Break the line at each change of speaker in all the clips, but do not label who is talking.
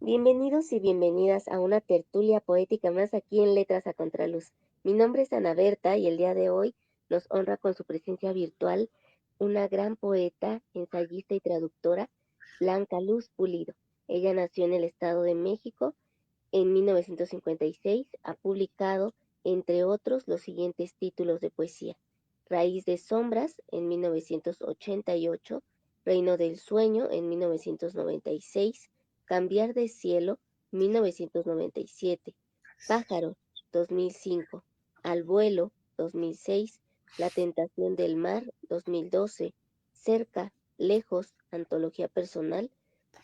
Bienvenidos y bienvenidas a una tertulia poética más aquí en Letras a Contraluz. Mi nombre es Ana Berta y el día de hoy nos honra con su presencia virtual una gran poeta, ensayista y traductora, Blanca Luz Pulido. Ella nació en el Estado de México en 1956. Ha publicado, entre otros, los siguientes títulos de poesía: Raíz de Sombras en 1988, Reino del Sueño en 1996, Cambiar de Cielo, 1997, Pájaros, 2005, Al Vuelo, 2006, La Tentación del Mar, 2012, Cerca, Lejos, Antología Personal,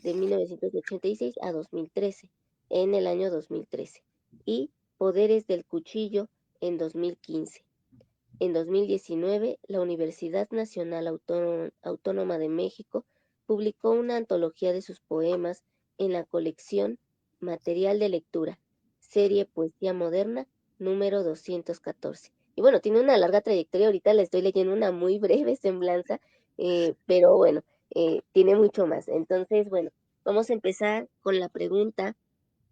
de 1986 a 2013, en el año 2013, y Poderes del Cuchillo en 2015. En 2019, la Universidad Nacional Autónoma de México publicó una antología de sus poemas en la colección Material de Lectura, serie Poesía Moderna, número 214. Y bueno, tiene una larga trayectoria, ahorita le estoy leyendo una muy breve semblanza, pero bueno, tiene mucho más. Entonces, bueno, vamos a empezar con la pregunta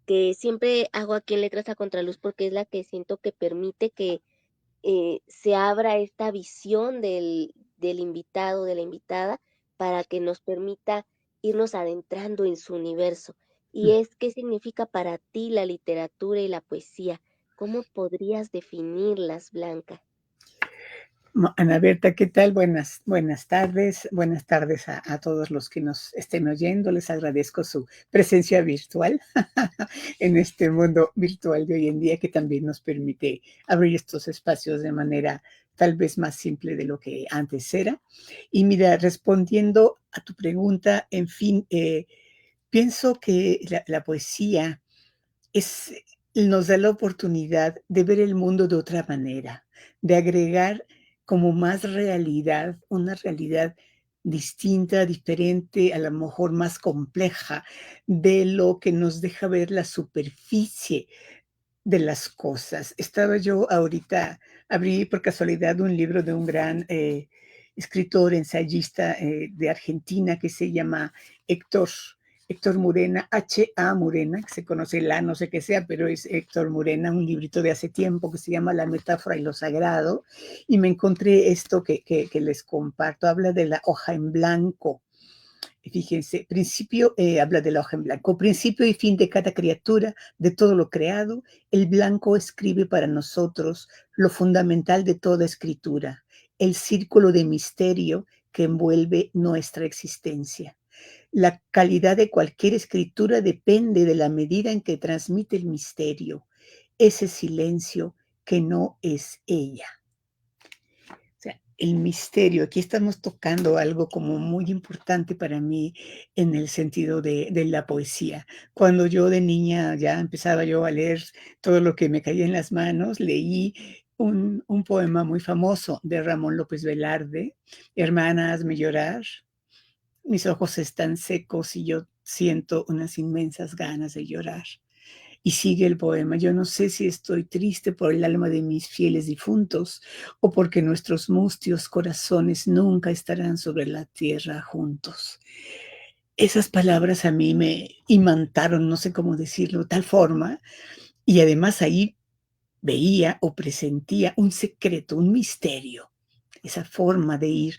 que siempre hago aquí en Letras a Contraluz porque es la que siento que permite que se abra esta visión del invitado, de la invitada, para que nos permita irnos adentrando en su universo. Y es, ¿qué significa para ti la literatura y la poesía? ¿Cómo podrías definirlas, Blanca?
Ana Berta, ¿qué tal? Buenas tardes. Buenas tardes a todos los que nos estén oyendo. Les agradezco su presencia virtual en este mundo virtual de hoy en día que también nos permite abrir estos espacios de manera tal vez más simple de lo que antes era. Y mira, respondiendo a tu pregunta, en fin, pienso que la poesía es, nos da la oportunidad de ver el mundo de otra manera, de agregar como más realidad, una realidad distinta, diferente, a lo mejor más compleja de lo que nos deja ver la superficie de las cosas. Estaba yo ahorita, abrí por casualidad un libro de un gran escritor, ensayista de Argentina que se llama Héctor, Héctor Murena, H.A. Murena, que se conoce la no sé qué sea, pero es Héctor Murena, un librito de hace tiempo que se llama La metáfora y lo sagrado, y me encontré esto que les comparto, habla de la hoja en blanco. Fíjense, principio, habla de la hoja en blanco, principio y fin de cada criatura, de todo lo creado, el blanco escribe para nosotros lo fundamental de toda escritura, el círculo de misterio que envuelve nuestra existencia. La calidad de cualquier escritura depende de la medida en que transmite el misterio, ese silencio que no es ella. O sea, el misterio, aquí estamos tocando algo como muy importante para mí en el sentido de la poesía. Cuando yo de niña ya empezaba yo a leer todo lo que me caía en las manos, leí un poema muy famoso de Ramón López Velarde, Hermana, hazme llorar, mis ojos están secos y yo siento unas inmensas ganas de llorar. Y sigue el poema: yo no sé si estoy triste por el alma de mis fieles difuntos o porque nuestros mustios corazones nunca estarán sobre la tierra juntos. Esas palabras a mí me imantaron, no sé cómo decirlo, tal forma, y además ahí veía o presentía un secreto, un misterio, esa forma de ir.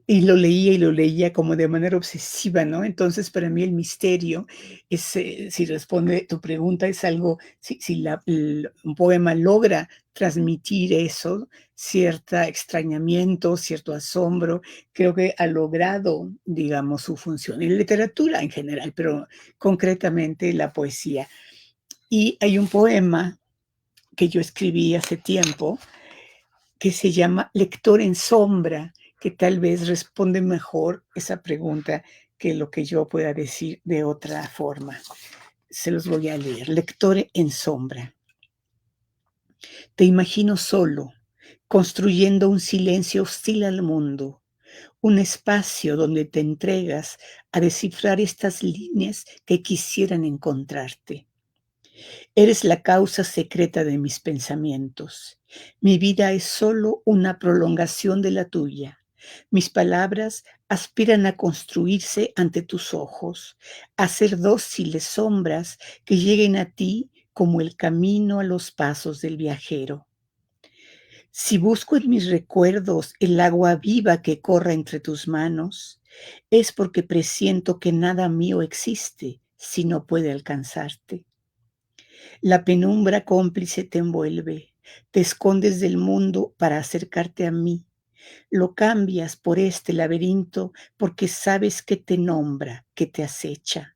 Y lo leía como de manera obsesiva, ¿no? Entonces, para mí el misterio es, si responde tu pregunta, es algo, si un poema logra transmitir eso, cierto extrañamiento, cierto asombro, creo que ha logrado, digamos, su función en literatura en general, pero concretamente la poesía. Y hay un poema que yo escribí hace tiempo que se llama Lector en sombra, que tal vez responde mejor esa pregunta que lo que yo pueda decir de otra forma. Se los voy a leer. Lector en sombra. Te imagino solo, construyendo un silencio hostil al mundo, un espacio donde te entregas a descifrar estas líneas que quisieran encontrarte. Eres la causa secreta de mis pensamientos. Mi vida es solo una prolongación de la tuya. Mis palabras aspiran a construirse ante tus ojos, a ser dóciles sombras que lleguen a ti como el camino a los pasos del viajero. Si busco en mis recuerdos el agua viva que corra entre tus manos, es porque presiento que nada mío existe si no puede alcanzarte. La penumbra cómplice te envuelve, te escondes del mundo para acercarte a mí. Lo cambias por este laberinto porque sabes que te nombra, que te acecha.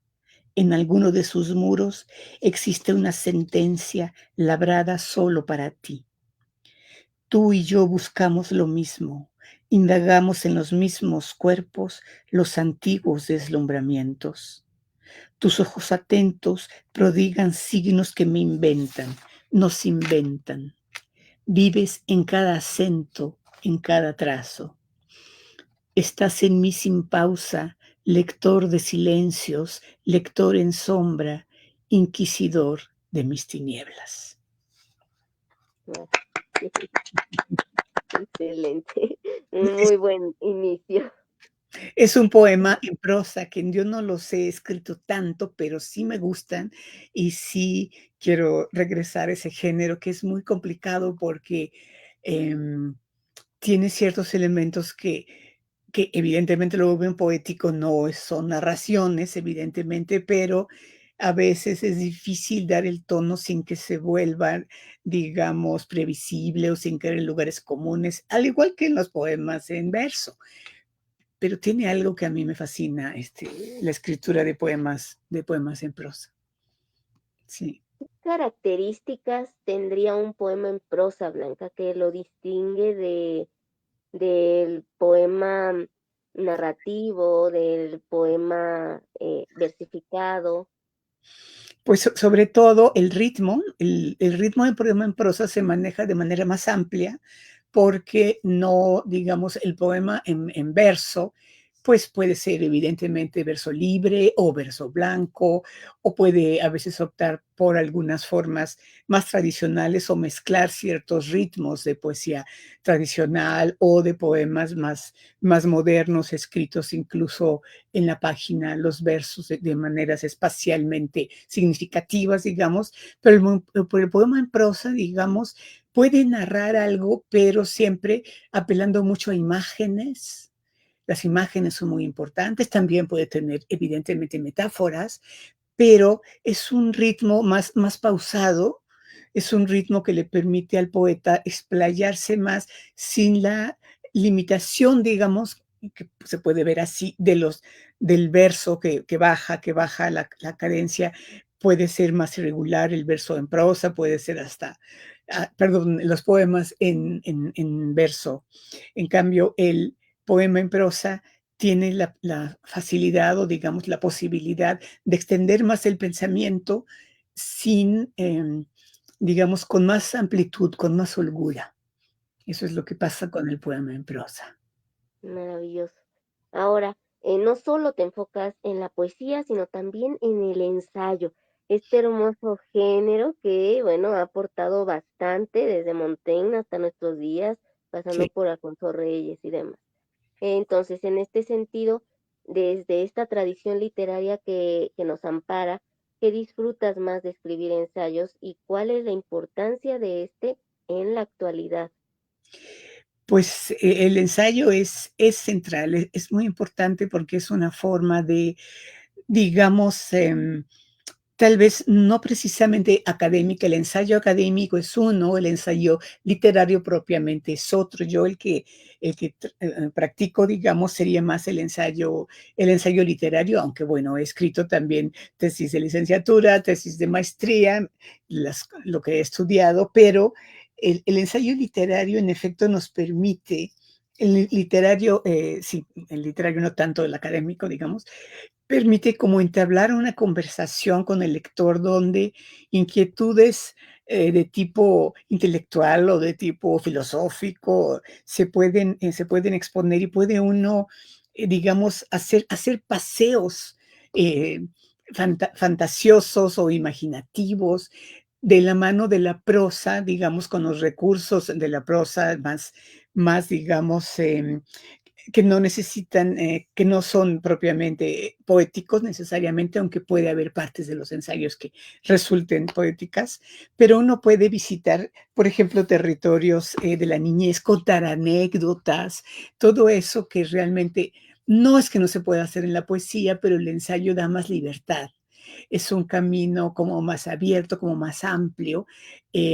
En alguno de sus muros existe una sentencia labrada solo para ti. Tú y yo buscamos lo mismo, indagamos en los mismos cuerpos los antiguos deslumbramientos. Tus ojos atentos prodigan signos que me inventan, nos inventan. Vives en cada acento, en cada trazo. Estás en mí sin pausa, lector de silencios, lector en sombra, inquisidor de mis tinieblas.
Ah, excelente, un muy buen inicio.
Es un poema en prosa que yo no los he escrito tanto, pero sí me gustan y sí quiero regresar a ese género que es muy complicado porque tiene ciertos elementos que evidentemente lo vuelven poético, no son narraciones, evidentemente, pero a veces es difícil dar el tono sin que se vuelvan, digamos, previsible o sin caer en lugares comunes, al igual que en los poemas en verso. Pero tiene algo que a mí me fascina, la escritura de poemas en prosa. Sí.
¿Qué características tendría un poema en prosa, Blanca, que lo distingue del poema narrativo, del poema versificado?
Pues sobre todo el ritmo, el ritmo del poema en prosa se maneja de manera más amplia porque no, digamos, el poema en verso, pues puede ser evidentemente verso libre o verso blanco, o puede a veces optar por algunas formas más tradicionales o mezclar ciertos ritmos de poesía tradicional o de poemas más modernos, escritos incluso en la página, los versos de maneras espacialmente significativas, digamos, pero el poema en prosa, digamos, puede narrar algo, pero siempre apelando mucho a imágenes. Las imágenes son muy importantes, también puede tener evidentemente metáforas, pero es un ritmo más pausado, es un ritmo que le permite al poeta explayarse más sin la limitación, digamos, que se puede ver así, del verso que baja la cadencia, puede ser más irregular el verso en prosa, puede ser hasta, perdón, los poemas en verso. En cambio, el poema en prosa tiene la facilidad o digamos la posibilidad de extender más el pensamiento sin, digamos, con más amplitud, con más holgura. Eso es lo que pasa con el poema en prosa.
Maravilloso. Ahora, no solo te enfocas en la poesía, sino también en el ensayo, este hermoso género que, bueno, ha aportado bastante desde Montaigne hasta nuestros días, pasando
Sí.
por Alfonso Reyes y demás. Entonces, en este sentido, desde esta tradición literaria que nos ampara, ¿qué disfrutas más de escribir ensayos y cuál es la importancia de este en la actualidad?
Pues el ensayo es central, es muy importante porque es una forma de, digamos, tal vez no precisamente académica, el ensayo académico es uno, el ensayo literario propiamente es otro. Yo el que practico, digamos, sería más el ensayo literario, aunque bueno, he escrito también tesis de licenciatura, tesis de maestría, lo que he estudiado, pero el ensayo literario en efecto nos permite, el literario, sí, el literario no tanto el académico, digamos, permite como entablar una conversación con el lector donde inquietudes de tipo intelectual o de tipo filosófico se pueden exponer y puede uno, digamos, hacer paseos eh, fantasiosos o imaginativos de la mano de la prosa, digamos, con los recursos de la prosa más digamos, que no necesitan, que no son propiamente poéticos necesariamente, aunque puede haber partes de los ensayos que resulten poéticas, pero uno puede visitar, por ejemplo, territorios de la niñez, contar anécdotas, todo eso que realmente no es que no se pueda hacer en la poesía, pero el ensayo da más libertad. Es un camino como más abierto, como más amplio.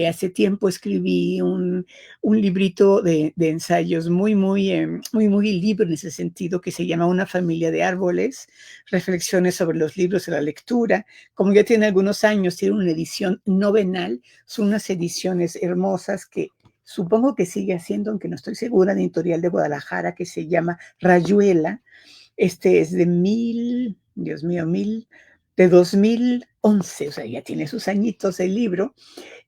Hace tiempo escribí un librito de ensayos muy libre en ese sentido, que se llama Una familia de árboles, reflexiones sobre los libros de la lectura. Como ya tiene algunos años, tiene una edición novenal, son unas ediciones hermosas que supongo que sigue haciendo, aunque no estoy segura, de Editorial de Guadalajara, que se llama Rayuela. Este es de Dios mío, de 2011, o sea, ya tiene sus añitos el libro,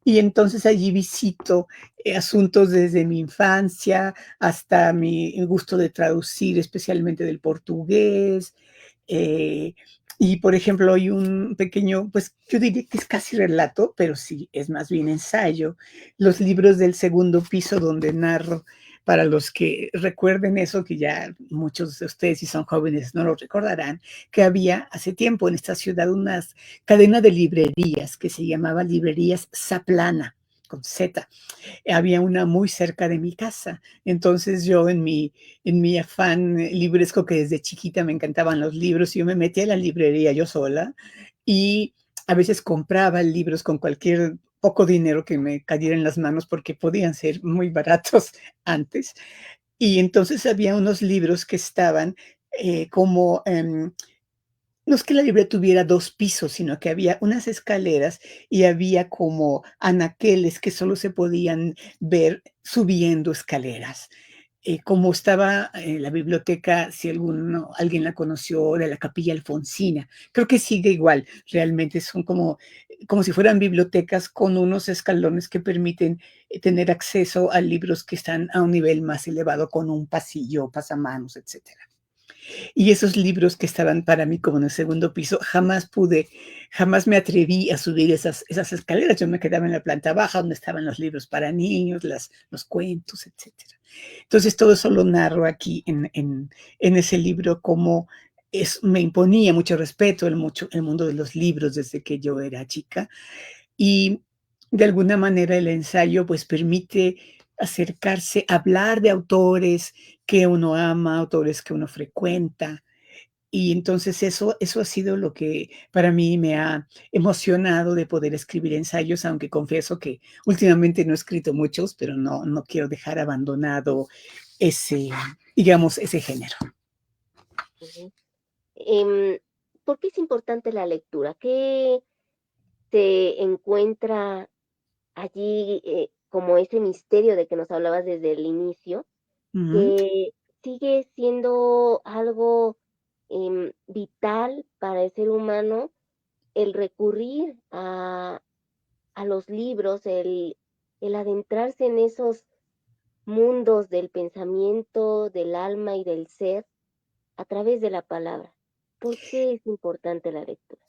y entonces allí visito asuntos desde mi infancia hasta mi gusto de traducir, especialmente del portugués. eh, y por ejemplo, hay un pequeño, pues yo diría que es casi relato, pero sí, es más bien ensayo. Los libros del segundo piso donde narro, para los que recuerden eso, que ya muchos de ustedes, si son jóvenes, no lo recordarán, que había hace tiempo en esta ciudad una cadena de librerías que se llamaba Librerías Zaplana, con Z. Había una muy cerca de mi casa. Entonces yo en mi afán libresco, que desde chiquita me encantaban los libros, yo me metía a la librería yo sola y a veces compraba libros con cualquier poco dinero que me cayera en las manos porque podían ser muy baratos antes. Y entonces había unos libros que estaban como no es que la librería tuviera 2 pisos, sino que había unas escaleras y había como anaqueles que solo se podían ver subiendo escaleras. Como estaba la biblioteca, si alguien la conoció, de la Capilla Alfonsina, creo que sigue igual. Realmente son como si fueran bibliotecas con unos escalones que permiten tener acceso a libros que están a un nivel más elevado, con un pasillo, pasamanos, etcétera. Y esos libros que estaban para mí como en el segundo piso, jamás me atreví a subir esas escaleras. Yo me quedaba en la planta baja donde estaban los libros para niños, los cuentos, etcétera. Entonces todo eso lo narro aquí en ese libro, como me imponía mucho respeto el mundo de los libros desde que yo era chica. Y de alguna manera el ensayo pues permite acercarse, hablar de autores que uno ama, autores que uno frecuenta. Y entonces eso ha sido lo que para mí me ha emocionado de poder escribir ensayos, aunque confieso que últimamente no he escrito muchos, pero no quiero dejar abandonado ese, digamos, ese género.
Ujú. Em, ¿Por qué es importante la lectura? ¿Qué se encuentra allí, como ese misterio de que nos hablabas desde el inicio,
Ujú.
que sigue siendo algo vital para el ser humano, el recurrir a los libros, el adentrarse en esos mundos del pensamiento, del alma y del ser a través de la palabra? ¿Por qué es importante la lectura?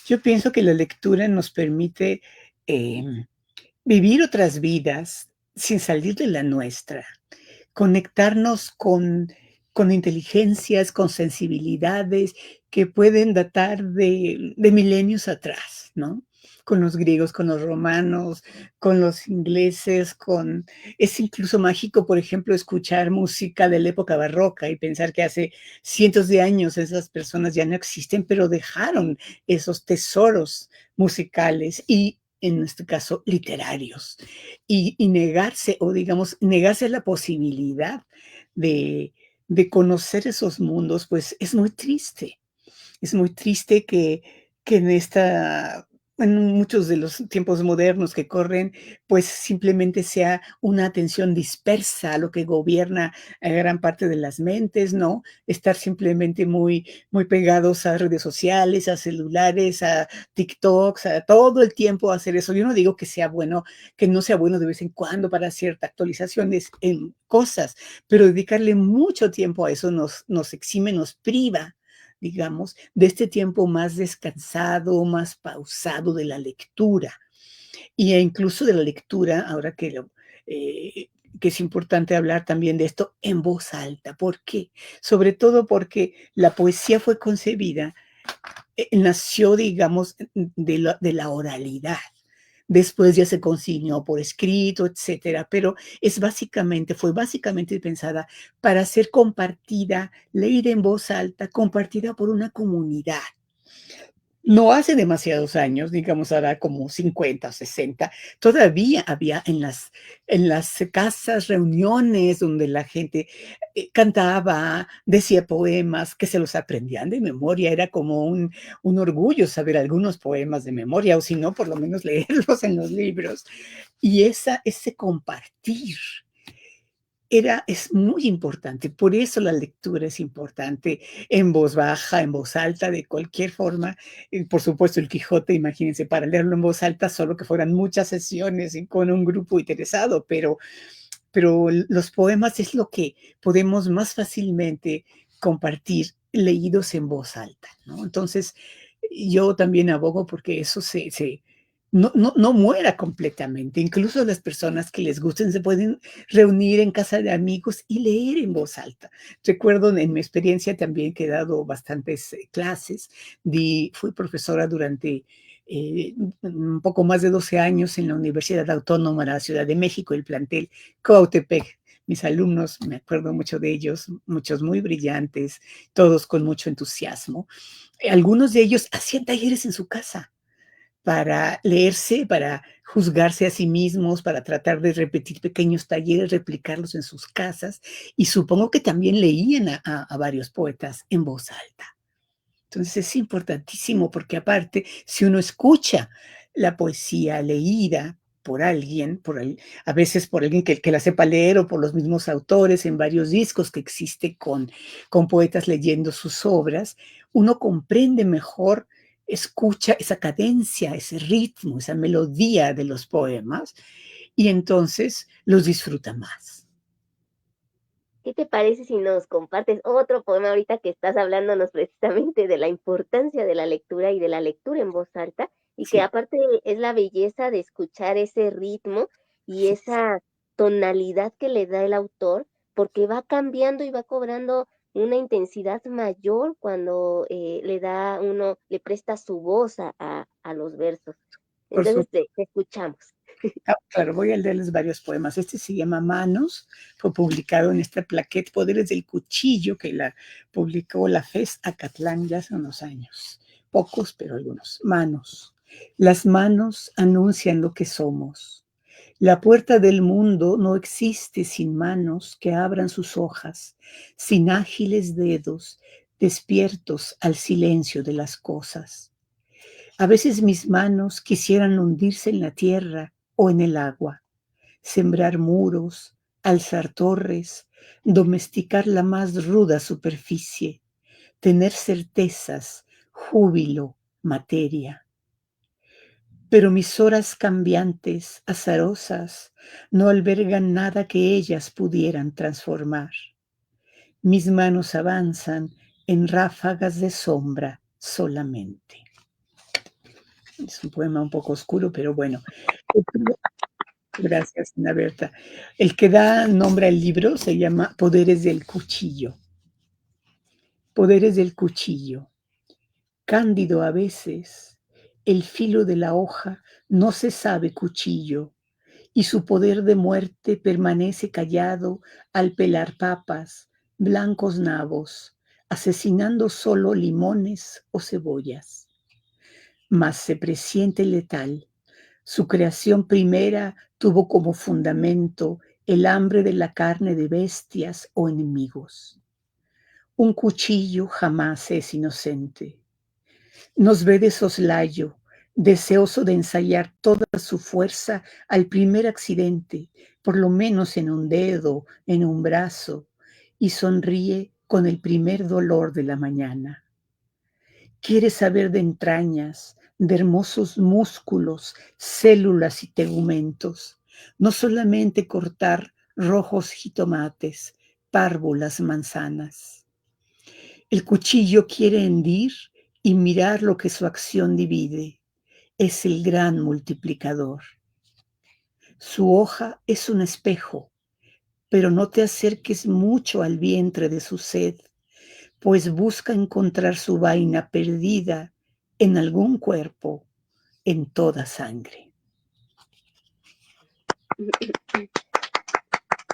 Yo pienso que la lectura nos permite em, vivir otras vidas sin salir de la nuestra, conectarnos con inteligencias, con sensibilidades que pueden datar de milenios atrás, ¿no? Con los griegos, con los romanos, con los ingleses, es incluso mágico, por ejemplo, escuchar música de la época barroca y pensar que hace cientos de años esas personas ya no existen, pero dejaron esos tesoros musicales y, en este caso, literarios. Y negarse, o digamos, negarse la posibilidad de, de conocer esos mundos, pues es muy triste. Es muy triste que en muchos de los tiempos modernos que corren, pues simplemente sea una atención dispersa lo que gobierna a gran parte de las mentes, ¿no? Estar simplemente muy pegados a redes sociales, a celulares, a TikToks, a todo el tiempo hacer eso. Yo no digo que sea bueno, que no sea bueno de vez en cuando para ciertas actualizaciones en cosas, pero dedicarle mucho tiempo a eso nos exime, nos priva, digamos, de este tiempo más descansado, más pausado de la lectura. Y incluso de la lectura, ahora que que es importante hablar también de esto en voz alta. ¿Por qué? Sobre todo porque la poesía fue concebida, nació, digamos, de la oralidad. Después ya se consignó por escrito, etcétera, pero fue básicamente pensada para ser compartida, leída en voz alta, compartida por una comunidad. No hace demasiados años, digamos ahora como 50 o 60, todavía había en las casas reuniones donde la gente cantaba, decía poemas que se los aprendían de memoria. Era como un orgullo saber algunos poemas de memoria, o si no, por lo menos leerlos en los libros. Y ese compartir es muy importante. Por eso la lectura es importante en voz baja, en voz alta, de cualquier forma. Por supuesto, el Quijote, imagínense, para leerlo en voz alta, solo que fueran muchas sesiones y con un grupo interesado, pero los poemas es lo que podemos más fácilmente compartir leídos en voz alta, ¿no? Entonces, yo también abogo porque eso no muera completamente. Incluso las personas que les gusten se pueden reunir en casa de amigos y leer en voz alta. Recuerdo en mi experiencia también que he dado bastantes clases. Fui profesora durante un poco más de 12 años en la Universidad Autónoma de la Ciudad de México, el plantel Cuautepec. Mis alumnos, me acuerdo mucho de ellos, muchos muy brillantes, todos con mucho entusiasmo. Algunos de ellos hacían talleres en su casa para leerse, para juzgarse a sí mismos, para tratar de repetir pequeños talleres, replicarlos en sus casas, y supongo que también leían a varios poetas en voz alta. Entonces es importantísimo porque aparte, si uno escucha la poesía leída por alguien, a veces por alguien que la sepa leer o por los mismos autores en varios discos que existe con poetas leyendo sus obras, uno comprende mejor, escucha esa cadencia, ese ritmo, esa melodía de los poemas y entonces los disfruta más.
¿Qué te parece si nos compartes otro poema ahorita que estás hablándonos precisamente de la importancia de la lectura y de la lectura en voz alta? Y que
Sí,
aparte es la belleza de escuchar ese ritmo y esa tonalidad que le da el autor, porque va cambiando y va cobrando una intensidad mayor cuando le presta su voz a los versos.
por
Entonces
supuesto.
te escuchamos.
Claro, voy a leerles varios poemas. Este se llama Manos, fue publicado en esta plaqueta Poderes del Cuchillo, que la publicó la FES Acatlán ya hace unos años. Pocos, pero algunos. Manos. Las manos anuncian lo que somos. La puerta del mundo no existe sin manos que abran sus hojas, sin ágiles dedos despiertos al silencio de las cosas. A veces mis manos quisieran hundirse en la tierra o en el agua, sembrar muros, alzar torres, domesticar la más ruda superficie, tener certezas, júbilo, materia. Pero mis horas cambiantes, azarosas, no albergan nada que ellas pudieran transformar. Mis manos avanzan en ráfagas de sombra solamente. Es un poema un poco oscuro, pero bueno. Gracias, Ana Berta. El que da nombre al libro se llama Poderes del Cuchillo. Poderes del Cuchillo. Cándido a veces, el filo de la hoja no se sabe cuchillo, y su poder de muerte permanece callado al pelar papas, blancos nabos, asesinando solo limones o cebollas. Mas se presiente letal. Su creación primera tuvo como fundamento el hambre de la carne de bestias o enemigos. Un cuchillo jamás es inocente. Nos ve de soslayo, deseoso de ensayar toda su fuerza al primer accidente, por lo menos en un dedo, en un brazo, y sonríe con el primer dolor de la mañana. Quiere saber de entrañas, de hermosos músculos, células y tegumentos, no solamente cortar rojos jitomates, párvulas manzanas. El cuchillo quiere hendir y mirar lo que su acción divide. Es el gran multiplicador. Su hoja es un espejo, pero no te acerques mucho al vientre de su sed, pues busca encontrar su vaina perdida en algún cuerpo, en toda sangre.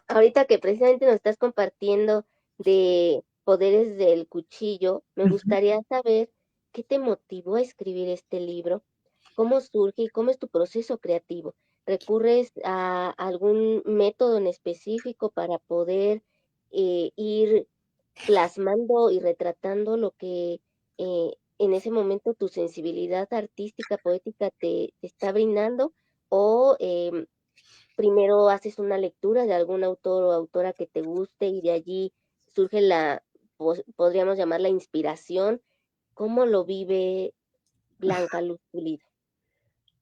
Ahorita que precisamente nos estás compartiendo de Poderes del Cuchillo, me
Ujú.
gustaría saber qué te motivó a escribir este libro, cómo surge y cómo es tu proceso creativo. ¿Recurres a algún método en específico para poder ir plasmando y retratando lo que en ese momento tu sensibilidad artística, poética te está brindando? ¿O primero haces una lectura de algún autor o autora que te guste y de allí surge podríamos llamar la inspiración? ¿Cómo lo vive Blanca Luz Pulido?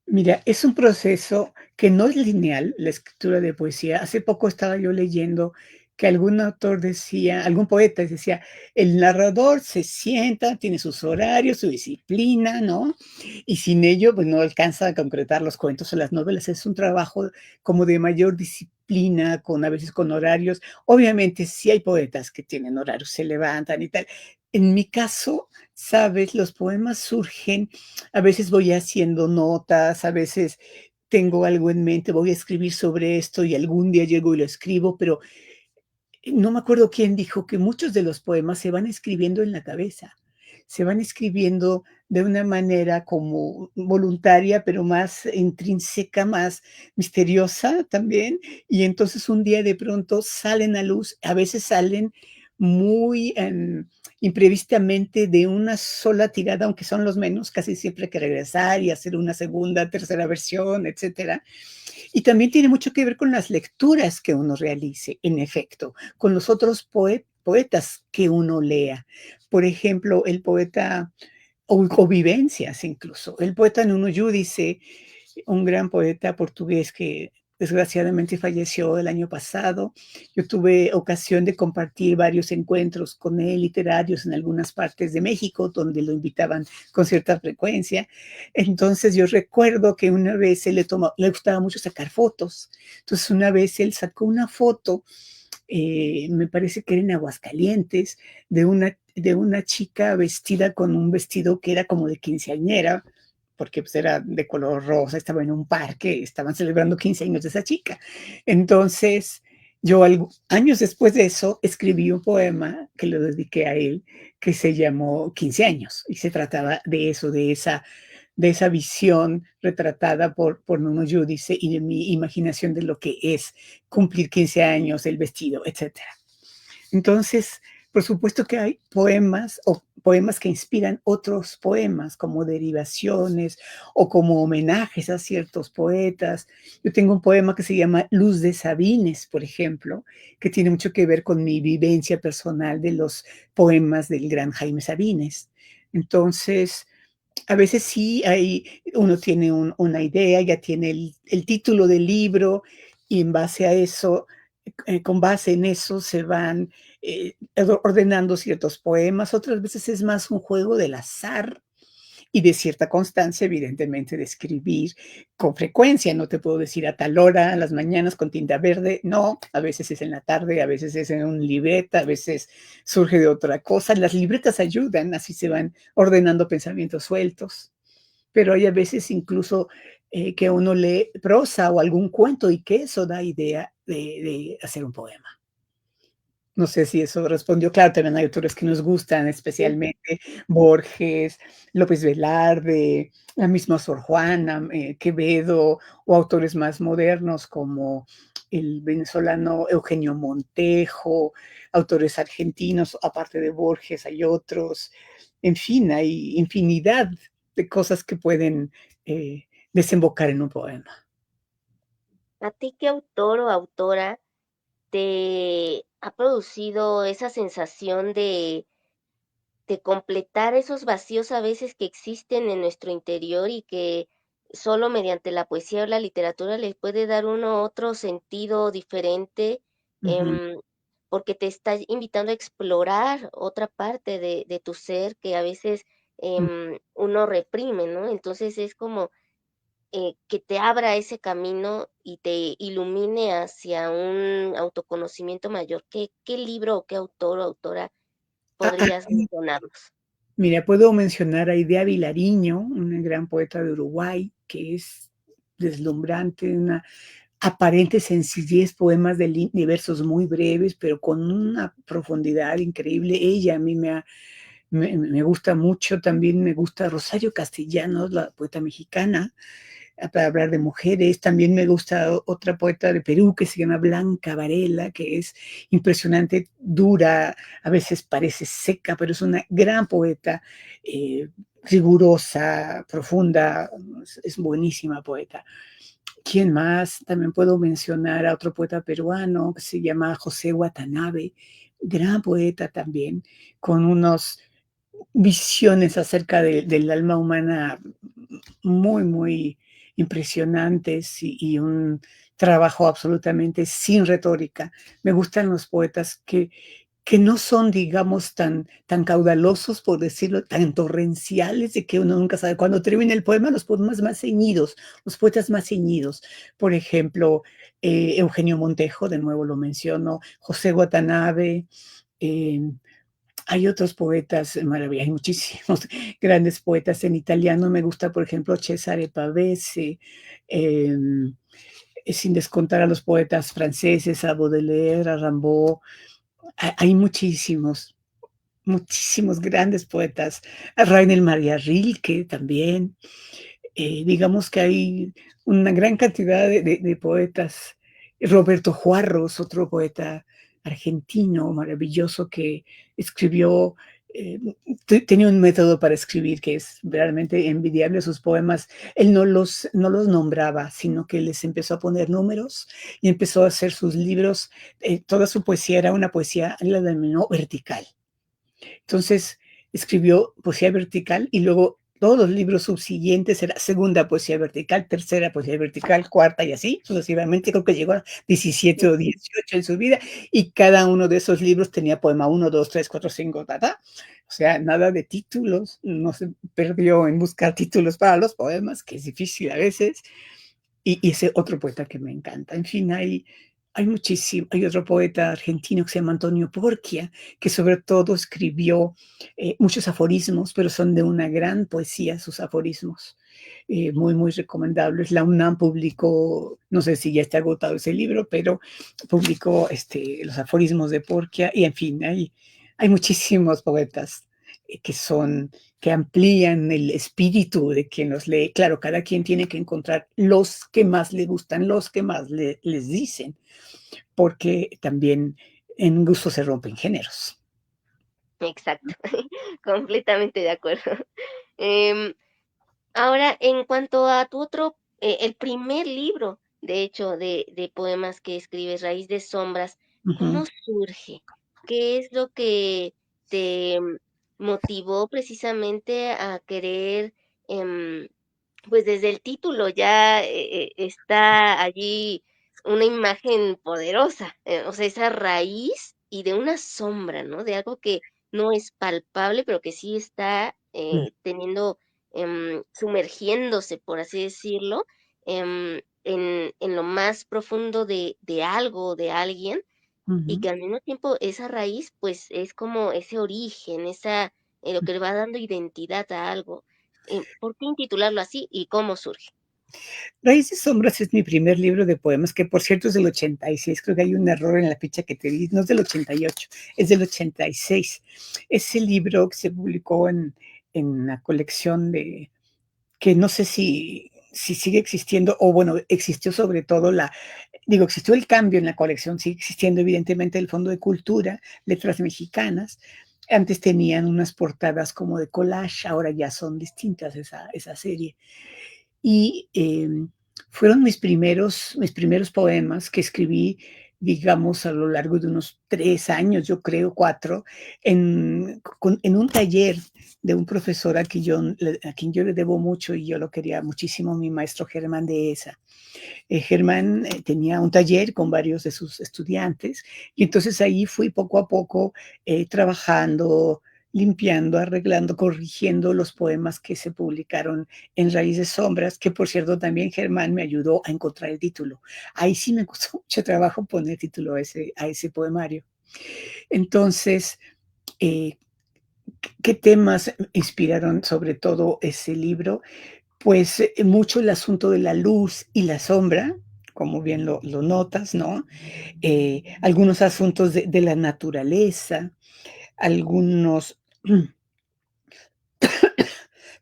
Mira, es un proceso que no es lineal, la escritura de poesía. Hace poco estaba yo leyendo que algún autor decía, algún poeta decía, el narrador se sienta, tiene sus horarios, su disciplina, ¿no? Y sin ello, pues no alcanza a concretar los cuentos o las novelas. Es un trabajo como de mayor disciplina, con a veces con horarios. Obviamente sí hay poetas que tienen horarios, se levantan y tal. En mi caso, sabes, los poemas surgen, a veces voy haciendo notas, a veces tengo algo en mente, voy a escribir sobre esto y algún día llego y lo escribo, pero no me acuerdo quién dijo que muchos de los poemas se van escribiendo en la cabeza, se van escribiendo de una manera como voluntaria, pero más intrínseca, más misteriosa también, y entonces un día de pronto salen a luz, a veces salen muy imprevistamente de una sola tirada, aunque son los menos, casi siempre hay que regresar y hacer una segunda, tercera versión, etcétera. Y también tiene mucho que ver con las lecturas que uno realice, en efecto, con los otros poetas que uno lea. Por ejemplo, el poeta o vivencias incluso. El poeta Nuno Giudice, un gran poeta portugués que desgraciadamente falleció el año pasado. Yo tuve ocasión de compartir varios encuentros con él literarios en algunas partes de México, donde lo invitaban con cierta frecuencia. Entonces yo recuerdo que una vez le gustaba mucho sacar fotos. Entonces una vez él sacó una foto, me parece que era en Aguascalientes, de una chica vestida con un vestido que era como de quinceañera, porque pues era de color rosa, estaba en un parque, estaban celebrando 15 años de esa chica. Entonces, yo años después de eso escribí un poema que lo dediqué a él, que se llamó 15 años, y se trataba de eso, de esa visión retratada por Nuno Giudice y de mi imaginación de lo que es cumplir 15 años, el vestido, etcétera. Entonces, por supuesto que hay poemas o poemas que inspiran otros poemas como derivaciones o como homenajes a ciertos poetas. Yo tengo un poema que se llama Luz de Sabines, por ejemplo, que tiene mucho que ver con mi vivencia personal de los poemas del gran Jaime Sabines. Entonces, a veces sí uno tiene una idea, ya tiene el título del libro y en base a eso, con base en eso se van ordenando ciertos poemas. Otras veces es más un juego del azar y de cierta constancia, evidentemente, de escribir con frecuencia. No te puedo decir a tal hora, a las mañanas con tinta verde. No, a veces es en la tarde, a veces es en una libreta, a veces surge de otra cosa. Las libretas ayudan, así se van ordenando pensamientos sueltos. Pero hay a veces incluso que uno lee prosa o algún cuento y que eso da idea de hacer un poema. No sé si eso respondió. Claro, también hay autores que nos gustan,
Sí.
especialmente Borges, López Velarde, la misma Sor Juana, Quevedo, o autores más modernos como el venezolano Eugenio Montejo, autores argentinos, aparte de Borges hay otros. En fin, hay infinidad de cosas que pueden desembocar en un poema.
¿A ti qué autor o autora te ha producido esa sensación de completar esos vacíos a veces que existen en nuestro interior y que solo mediante la poesía o la literatura le puede dar uno otro sentido diferente,
Ujú,
em, porque te está invitando a explorar otra parte de tu ser que a veces
mm,
uno reprime, ¿no? Entonces es como que te abra ese camino y te ilumine hacia un autoconocimiento mayor. ¿Qué libro o qué autor o autora podrías
Aquí,
mencionarnos?
mira, puedo mencionar a Idea Vilariño, una gran poeta de Uruguay, que es deslumbrante, una aparente sencillez, poemas de versos muy breves, pero con una profundidad increíble. Ella a mí me gusta mucho, también me gusta Rosario Castellanos, la poeta mexicana, para hablar de mujeres. También me gusta otra poeta de Perú que se llama Blanca Varela, que es impresionante, dura, a veces parece seca, pero es una gran poeta, eh, rigurosa, profunda, es buenísima poeta. ¿Quién más? También puedo mencionar a otro poeta peruano que se llama José Watanabe, gran poeta también, con unas visiones acerca del alma humana muy, muy impresionantes y un trabajo absolutamente sin retórica. Me gustan los poetas que no son, digamos, tan caudalosos, por decirlo, tan torrenciales, de que uno nunca sabe cuándo termina el poema, los poemas más ceñidos, los poetas más ceñidos. Por ejemplo, Eugenio Montejo, de nuevo lo menciono, José Watanabe, eh, hay otros poetas maravillosos, hay muchísimos grandes poetas en italiano. Me gusta, por ejemplo, Cesare Pavese, eh, sin descontar a los poetas franceses, a Baudelaire, a Rimbaud. Hay muchísimos, muchísimos grandes poetas. A Rainer Maria Rilke también. Digamos que hay una gran cantidad de poetas. Roberto Juarros, otro poeta argentino maravilloso que escribió, eh, tenía un método para escribir que es realmente envidiable. Sus poemas, él no los nombraba, sino que les empezó a poner números y empezó a hacer sus libros. Toda su poesía era una poesía, él la denominó vertical. Entonces escribió poesía vertical y luego todos los libros subsiguientes era segunda poesía vertical, tercera poesía vertical, cuarta y así sucesivamente. Creo que llegó a 17 o 18 en su vida y cada uno de esos libros tenía poema 1, 2, 3, 4, 5, ta. O sea, nada de títulos, no se perdió en buscar títulos para los poemas, que es difícil a veces, y ese otro poeta que me encanta. En fin, hay muchísimo. Hay otro poeta argentino que se llama Antonio Porquia, que sobre todo escribió muchos aforismos, pero son de una gran poesía sus aforismos. Muy, muy recomendables. La UNAM publicó, no sé si ya está agotado ese libro, pero publicó los aforismos de Porquia, y en fin, hay muchísimos poetas que amplían el espíritu de quien los lee. Claro, cada quien tiene que encontrar los que más le gustan, los que más les dicen, porque también en gusto se rompen géneros.
Exacto, completamente de acuerdo. Em, Ahora, en cuanto a tu otro, el primer libro, de hecho, de poemas que escribes, Raíz de Sombras, ¿cómo
Ujú,
surge? ¿Qué es lo que te motivó precisamente a querer, em, pues desde el título ya está allí una imagen poderosa, o sea, esa raíz y de una sombra, ¿no? De algo que no es palpable, pero que sí está teniendo, sumergiéndose, por así decirlo, en lo más profundo de algo, de alguien, y
ujú.
que al mismo tiempo esa raíz, pues es como ese origen, lo que le va dando identidad a algo. ¿Por qué intitularlo así y cómo surge?
Raíz de Sombras es mi primer libro de poemas, que por cierto es del 86. Creo que hay un error en la ficha que te di, no es del 88, es del 86. Ese libro que se publicó en la colección que no sé si sigue existiendo, o bueno, existió sobre todo existió el cambio en la colección, sigue existiendo evidentemente el Fondo de Cultura, Letras Mexicanas. Antes tenían unas portadas como de collage, ahora ya son distintas esa serie. Y fueron mis primeros poemas que escribí, digamos, a lo largo de unos 3 años, yo creo, 4, en un taller de un profesor a quien yo le debo mucho y yo lo quería muchísimo, mi maestro Germán Dehesa. Germán tenía un taller con varios de sus estudiantes y entonces ahí fui poco a poco trabajando, limpiando, arreglando, corrigiendo los poemas que se publicaron en Raíces Sombras, que por cierto también Germán me ayudó a encontrar el título. Ahí sí me costó mucho trabajo poner título a ese poemario. Entonces, eh, ¿qué temas inspiraron sobre todo ese libro? Pues mucho el asunto de la luz y la sombra, como bien lo notas, ¿no? Algunos asuntos de la naturaleza, algunos,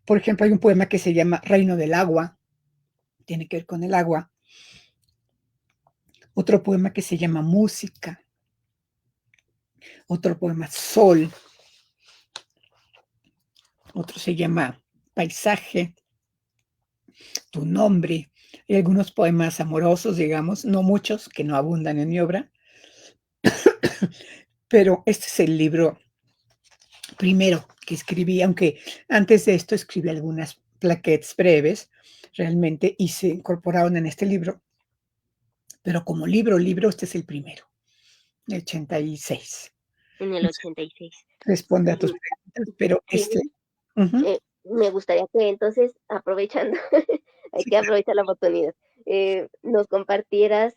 por ejemplo, hay un poema que se llama Reino del Agua, tiene que ver con el agua. Otro poema que se llama Música. Otro poema Sol. Otro se llama Paisaje. Tu nombre. Hay algunos poemas amorosos, digamos, no muchos, que no abundan en mi obra, pero este es el libro primero que escribí, aunque antes de esto escribí algunas plaquettes breves, realmente, y se incorporaron en este libro, pero como libro, este es el primero, el 86.
En el
No sé,
86.
responde a tus
Y
preguntas, pero
sí,
ujú,
me gustaría que entonces, aprovechando, hay
sí,
que aprovechar la oportunidad, nos compartieras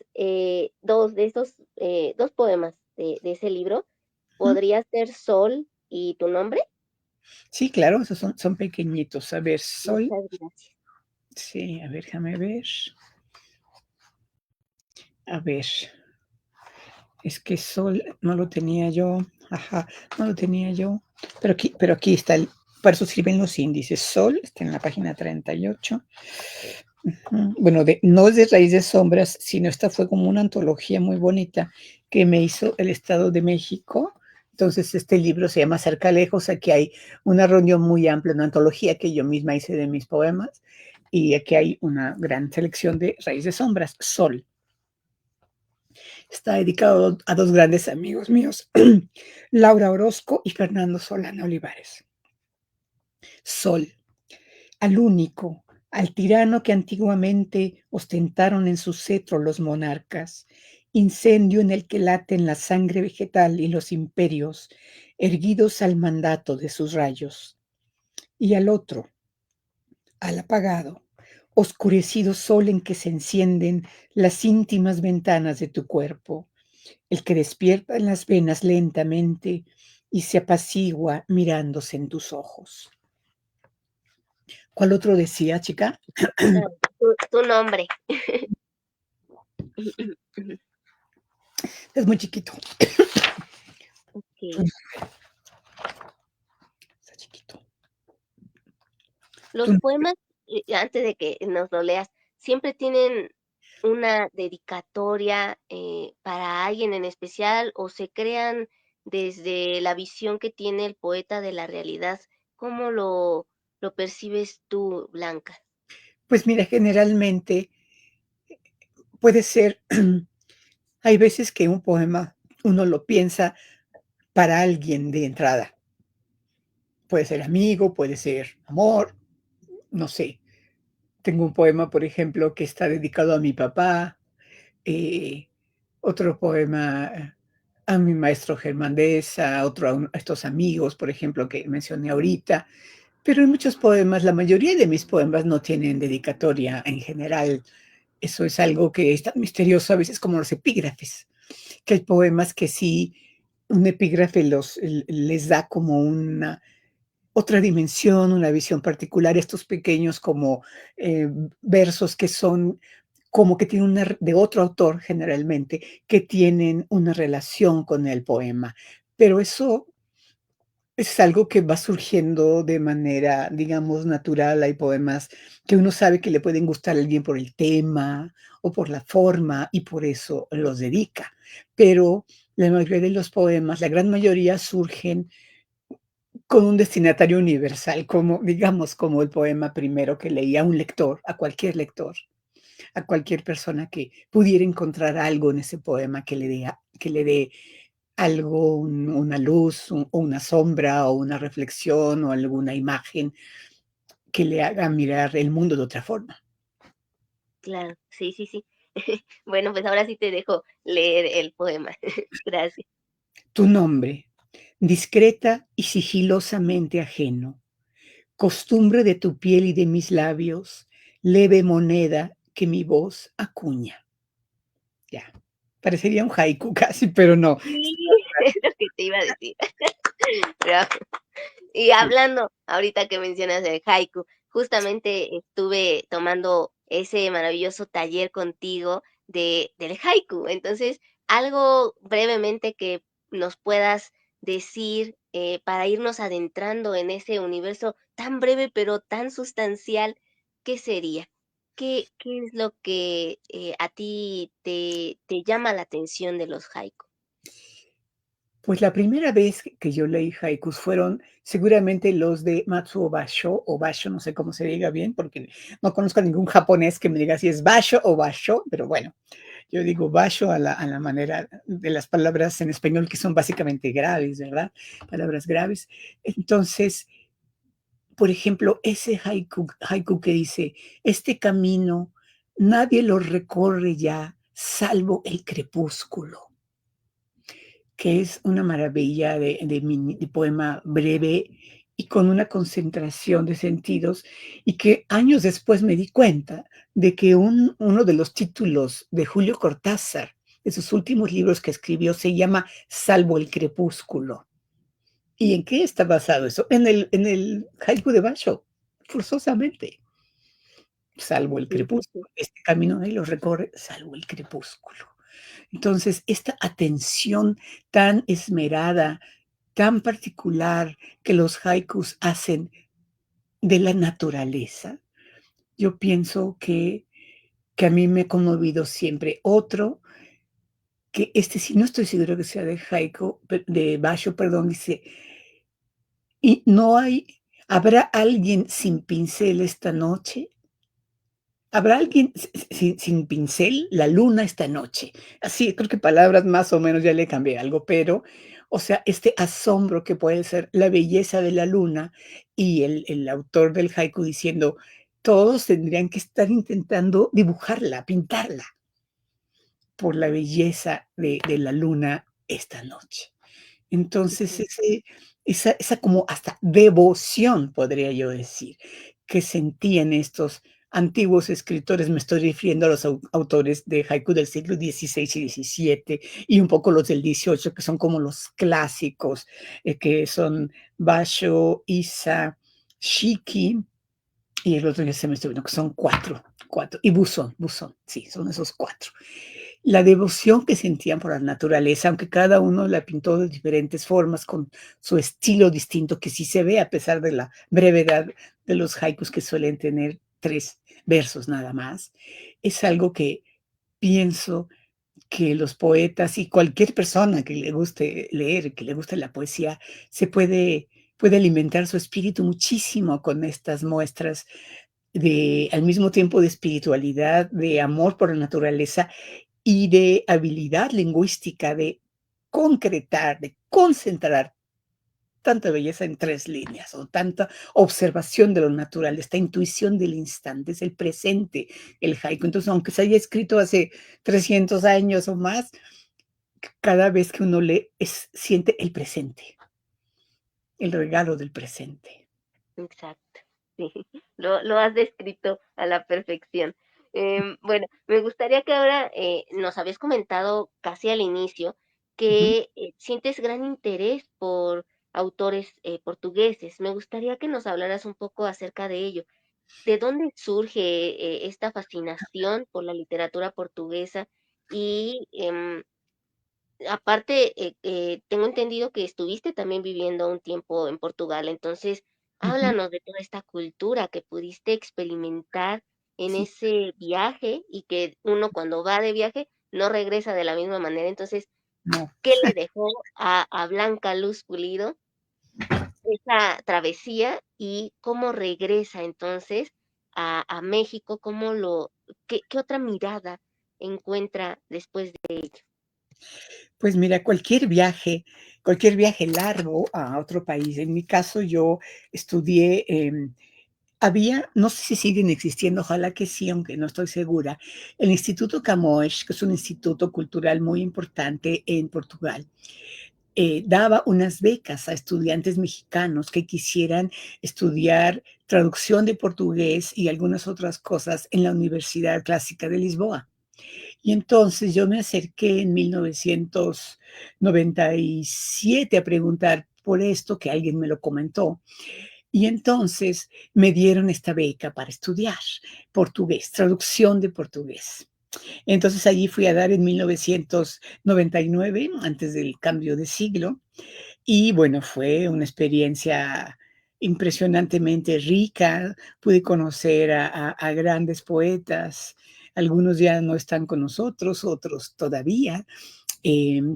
2 de esos, 2 poemas de ese libro.
ujú.
¿Podría ser Sol y tu nombre?
Sí, claro, esos son pequeñitos. A ver, Sol,
Muchas gracias.
sí, a ver, déjame ver. A ver, es que Sol no lo tenía yo. Ajá, no lo tenía yo. Pero aquí está, para eso sirven los índices. Sol está en la página 38. Bueno, no es de Raíz de Sombras, sino esta fue como una antología muy bonita que me hizo el Estado de México. Entonces, este libro se llama Cerca Lejos. Aquí hay una reunión muy amplia, una antología que yo misma hice de mis poemas. Y aquí hay una gran selección de Raíz de Sombras, Sol. Está dedicado a dos grandes amigos míos, Laura Orozco y Fernando Solano Olivares. Sol, al único, al tirano que antiguamente ostentaron en su cetro los monarcas, incendio en el que laten la sangre vegetal y los imperios, erguidos al mandato de sus rayos. Y al otro, al apagado, oscurecido sol en que se encienden las íntimas ventanas de tu cuerpo, el que despierta en las venas lentamente y se apacigua mirándose en tus ojos. ¿Cuál otro decía, chica?
Ah, tu nombre.
Es muy chiquito.
Okey.
Está chiquito.
Los
Tú,
poemas, antes de que nos lo leas, ¿siempre tienen una dedicatoria, para alguien en especial, o se crean desde la visión que tiene el poeta de la realidad? ¿Cómo lo percibes tú, Blanca?
pues mira, generalmente puede ser, hay veces que un poema uno lo piensa para alguien de entrada. Puede ser amigo, puede ser amor, no sé. Tengo un poema, por ejemplo, que está dedicado a mi papá, eh, otro poema a mi maestro Germán Deza, otro a estos amigos, por ejemplo, que mencioné ahorita. Pero hay muchos poemas, la mayoría de mis poemas no tienen dedicatoria en general. Eso es algo que es tan misterioso a veces como los epígrafes, que hay poemas que sí, un epígrafe les da como una otra dimensión, una visión particular, estos pequeños como eh, versos que son como que tienen de otro autor generalmente, que tienen una relación con el poema. Pero eso es algo que va surgiendo de manera, digamos, natural. Hay poemas que uno sabe que le pueden gustar a alguien por el tema o por la forma y por eso los dedica. Pero la mayoría de los poemas, la gran mayoría surgen con un destinatario universal, como, digamos, como el poema primero que leí a un lector, a cualquier persona que pudiera encontrar algo en ese poema que le dé algo, una luz, o una sombra, o una reflexión, o alguna imagen que le haga mirar el mundo de otra forma.
Claro, sí, sí, sí. Bueno, pues ahora sí te dejo leer el poema. Gracias.
Tu nombre. discreta y sigilosamente ajeno, costumbre de tu piel y de mis labios, leve moneda que mi voz acuña. Ya, parecería un haiku casi, pero no.
Sí, es lo que te iba a decir. Bravo. Y
Sí.
hablando, ahorita que mencionas el haiku, justamente estuve tomando ese maravilloso taller contigo del haiku. Entonces, algo brevemente que nos puedas decir para irnos adentrando en ese universo tan breve pero tan sustancial, ¿qué sería? ¿Qué es lo que a ti te llama la atención de los haiku?
Pues la primera vez que yo leí haikus fueron seguramente los de Matsuo Basho o Basho, no sé cómo se diga bien, porque no conozco a ningún japonés que me diga si es Basho o Basho, pero bueno, yo digo Basho a la manera de las palabras en español que son básicamente graves, ¿verdad? Palabras graves. Entonces, por ejemplo, ese haiku que dice, este camino nadie lo recorre ya, salvo el crepúsculo, que es una maravilla de poema breve y con una concentración de sentidos, y que años después me di cuenta de que uno de los títulos de Julio Cortázar, de sus últimos libros que escribió, se llama Salvo el crepúsculo. ¿Y en qué está basado eso? En el haiku de Basho, forzosamente. Salvo el
Sí, sí, sí.
crepúsculo. Este camino nadie lo recorre, salvo el crepúsculo. Entonces, esta atención tan esmerada, tan particular que los haikus hacen de la naturaleza, yo pienso que a mí me ha conmovido siempre. Otro, que este sí no estoy seguro que sea de haiku, de Basho, perdón, dice, y no hay, ¿habrá alguien sin pincel esta noche? ¿Habrá alguien sin pincel? La luna esta noche. Así, creo que palabras más o menos ya le cambié algo, pero, o sea, este asombro que puede ser la belleza de la luna y el autor del haiku diciendo, todos tendrían que estar intentando dibujarla, pintarla, por la belleza de la luna esta noche. Entonces,
Sí.
esa como hasta devoción, podría yo decir, que sentían estos antiguos escritores, me estoy refiriendo a los autores de haiku del siglo XVI y XVII, y un poco los del XVIII, que son como los clásicos, que son Basho, Issa, Shiki, y el otro ya se me estoy viendo, que son cuatro, y Buzón, sí, son esos cuatro. La devoción que sentían por la naturaleza, aunque cada uno la pintó de diferentes formas, con su estilo distinto, que sí se ve a pesar de la brevedad de los haikus que suelen tener 3 versos nada más, es algo que pienso que los poetas y cualquier persona que le guste leer, que le guste la poesía, se puede alimentar su espíritu muchísimo con estas muestras de, al mismo tiempo, de espiritualidad, de amor por la naturaleza y de habilidad lingüística, de concretar, de concentrar tanta belleza en 3 líneas, o tanta observación de lo natural, esta intuición del instante, es el presente, el haiku. Entonces, aunque se haya escrito hace 300 años o más, cada vez que uno lee, siente el presente, el regalo del presente.
Exacto, sí, lo has descrito a la perfección. Bueno, me gustaría que ahora nos habías comentado casi al inicio
Ujú.
que sientes gran interés por autores portugueses. Me gustaría que nos hablaras un poco acerca de ello. ¿De dónde surge esta fascinación por la literatura portuguesa? Y aparte, tengo entendido que estuviste también viviendo un tiempo en Portugal, entonces
Ujú.
háblanos de toda esta cultura que pudiste experimentar en
Sí,
ese viaje y que uno cuando va de viaje no regresa de la misma manera. Entonces,
no.
¿qué le dejó a Blanca Luz Pulido esa travesía y cómo regresa entonces a México? ¿Qué otra mirada encuentra después de ello?
Pues mira, cualquier viaje largo a otro país. En mi caso, yo estudié, no sé si siguen existiendo, ojalá que sí, aunque no estoy segura, el Instituto Camões, que es un instituto cultural muy importante en Portugal. daba unas becas a estudiantes mexicanos que quisieran estudiar traducción de portugués y algunas otras cosas en la Universidad Clásica de Lisboa. Y entonces yo me acerqué en 1997 a preguntar por esto, que alguien me lo comentó. Y entonces me dieron esta beca para estudiar portugués, traducción de portugués. Entonces allí fui a dar en 1999, antes del cambio de siglo, y bueno, fue una experiencia impresionantemente rica. Pude conocer a grandes poetas, algunos ya no están con nosotros, otros todavía.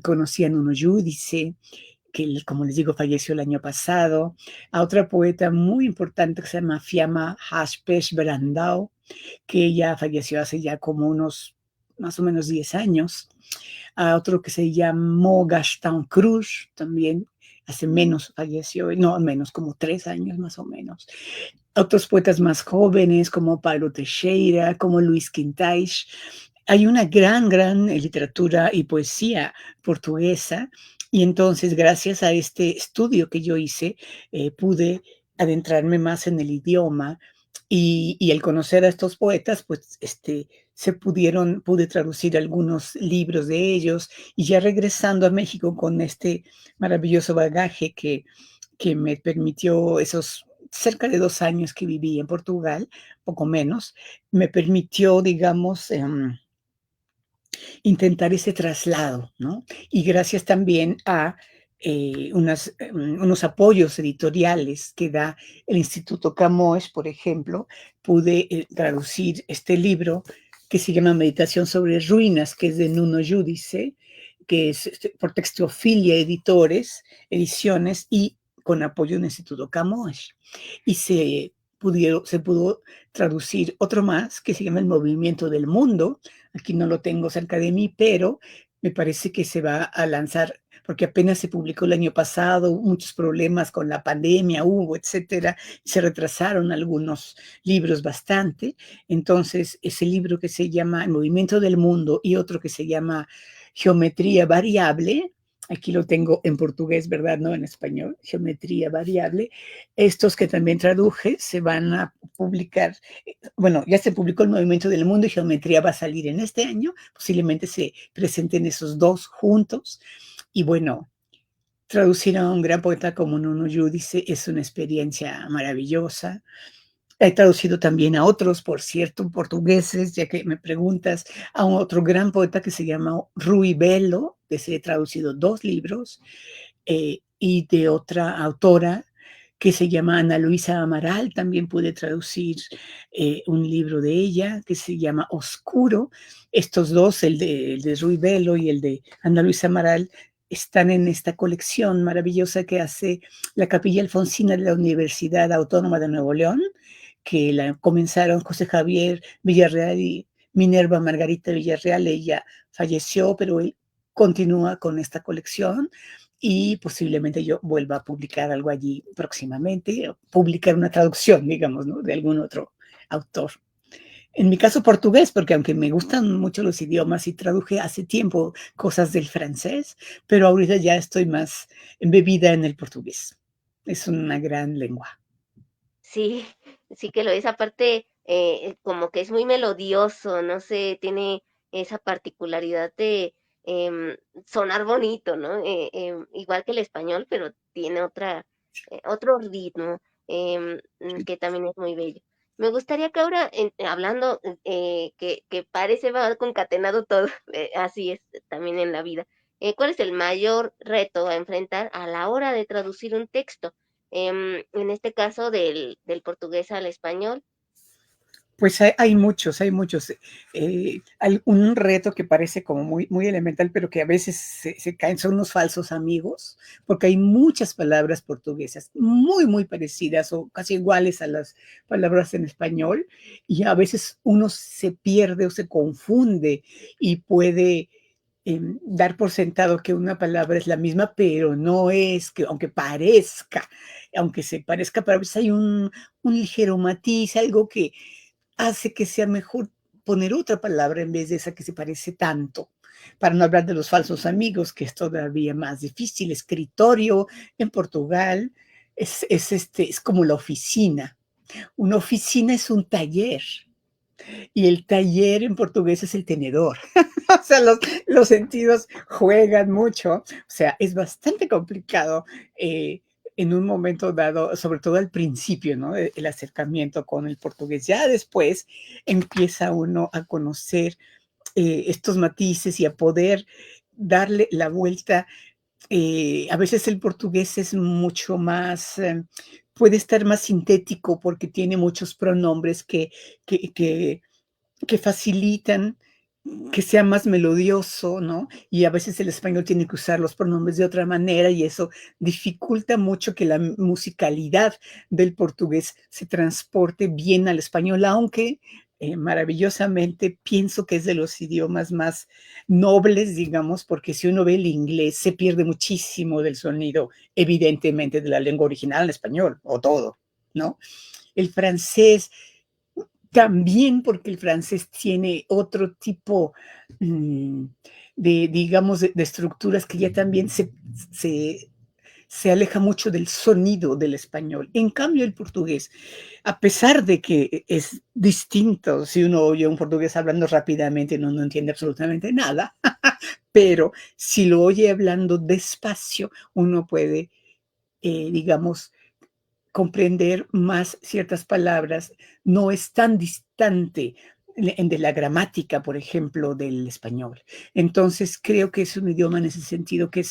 Conocí a Nuno Giudice, que como les digo falleció el año pasado, a otra poeta muy importante que se llama Fiamma Haspes Brandao, que ella falleció hace ya como unos más o menos 10 años, a otro que se llamó Gastón Cruz, también hace menos falleció, no menos, como 3 años más o menos. Otros poetas más jóvenes como Paulo Teixeira, como Luis Quintais. Hay una gran literatura y poesía portuguesa, y entonces gracias a este estudio que yo hice pude adentrarme más en el idioma, y al conocer a estos poetas, pues pude traducir algunos libros de ellos, y ya regresando a México con este maravilloso bagaje que me permitió esos cerca de 2 años que viví en Portugal, poco menos, me permitió, digamos, intentar ese traslado, ¿no? Y gracias también a unos apoyos editoriales que da el Instituto Camões, por ejemplo, pude traducir este libro que se llama Meditación sobre Ruinas, que es de Nuno Giudice, que es por Textofilia Editores, Ediciones, y con apoyo del Instituto Camões. Y se pudo traducir otro más que se llama El Movimiento del Mundo. Aquí no lo tengo cerca de mí, pero me parece que se va a lanzar, porque apenas se publicó el año pasado, muchos problemas con la pandemia hubo, etcétera, se retrasaron algunos libros bastante. Entonces, ese libro que se llama El Movimiento del Mundo y otro que se llama Geometría Variable, aquí lo tengo en portugués, ¿verdad? No en español, Geometría Variable. Estos que también traduje se van a publicar. Bueno, ya se publicó El Movimiento del Mundo y Geometría va a salir en este año, posiblemente se presenten esos dos juntos. Y bueno, traducir a un gran poeta como Nuno Giudice es una experiencia maravillosa. He traducido también a otros, por cierto, portugueses, ya que me preguntas, a un otro gran poeta que se llama Rui Belo, que se he traducido 2 libros, y de otra autora que se llama Ana Luisa Amaral, también pude traducir un libro de ella que se llama Oscuro. Estos dos, el de Rui Belo y el de Ana Luisa Amaral, están en esta colección maravillosa que hace la Capilla Alfonsina de la Universidad Autónoma de Nuevo León, que la comenzaron José Javier Villarreal y Minerva Margarita Villarreal. Ella falleció, pero él continúa con esta colección, y posiblemente yo vuelva a publicar algo allí próximamente, o publicar una traducción, digamos, ¿no? De algún otro autor. En mi caso portugués, porque aunque me gustan mucho los idiomas y traduje hace tiempo cosas del francés, pero ahorita ya estoy más embebida en el portugués. Es una gran lengua.
Sí, sí que lo es. Aparte, como que es muy melodioso, no sé, tiene esa particularidad de sonar bonito, ¿no? Igual que el español, pero tiene otro ritmo que también es muy bello. Me gustaría que ahora, hablando, que parece va concatenado todo, así es también en la vida. ¿Cuál es el mayor reto a enfrentar a la hora de traducir un texto? En este caso del portugués al español.
Pues hay muchos, hay muchos. Un reto que parece como muy elemental, pero que a veces se caen, son unos falsos amigos, porque hay muchas palabras portuguesas muy parecidas o casi iguales a las palabras en español, y a veces uno se pierde o se confunde y puede dar por sentado que una palabra es la misma, pero no es, que aunque se parezca, pero a veces hay un ligero matiz, algo que hace que sea mejor poner otra palabra en vez de esa que se parece tanto. Para no hablar de los falsos amigos, que es todavía más difícil. Escritorio en Portugal es como la oficina. Una oficina es un taller y el taller en portugués es el tenedor. O sea, los sentidos juegan mucho. O sea, es bastante complicado en un momento dado, sobre todo al principio, ¿no? El acercamiento con el portugués. Ya después empieza uno a conocer estos matices y a poder darle la vuelta. A veces el portugués es mucho más, puede estar más sintético porque tiene muchos pronombres que, que que facilitan que sea más melodioso, ¿no? Y a veces el español tiene que usar los pronombres de otra manera y eso dificulta mucho que la musicalidad del portugués se transporte bien al español, aunque maravillosamente pienso que es de los idiomas más nobles, digamos, porque si uno ve el inglés se pierde muchísimo del sonido, evidentemente, de la lengua original, el español, o todo, ¿no? El francés también porque el francés tiene otro tipo digamos, de estructuras que ya también se aleja mucho del sonido del español. En cambio, el portugués, a pesar de que es distinto, si uno oye a un portugués hablando rápidamente, no entiende absolutamente nada, pero si lo oye hablando despacio, uno puede, digamos, comprender más ciertas palabras, no es tan distante de la gramática, por ejemplo, del español. Entonces, creo que es un idioma en ese sentido que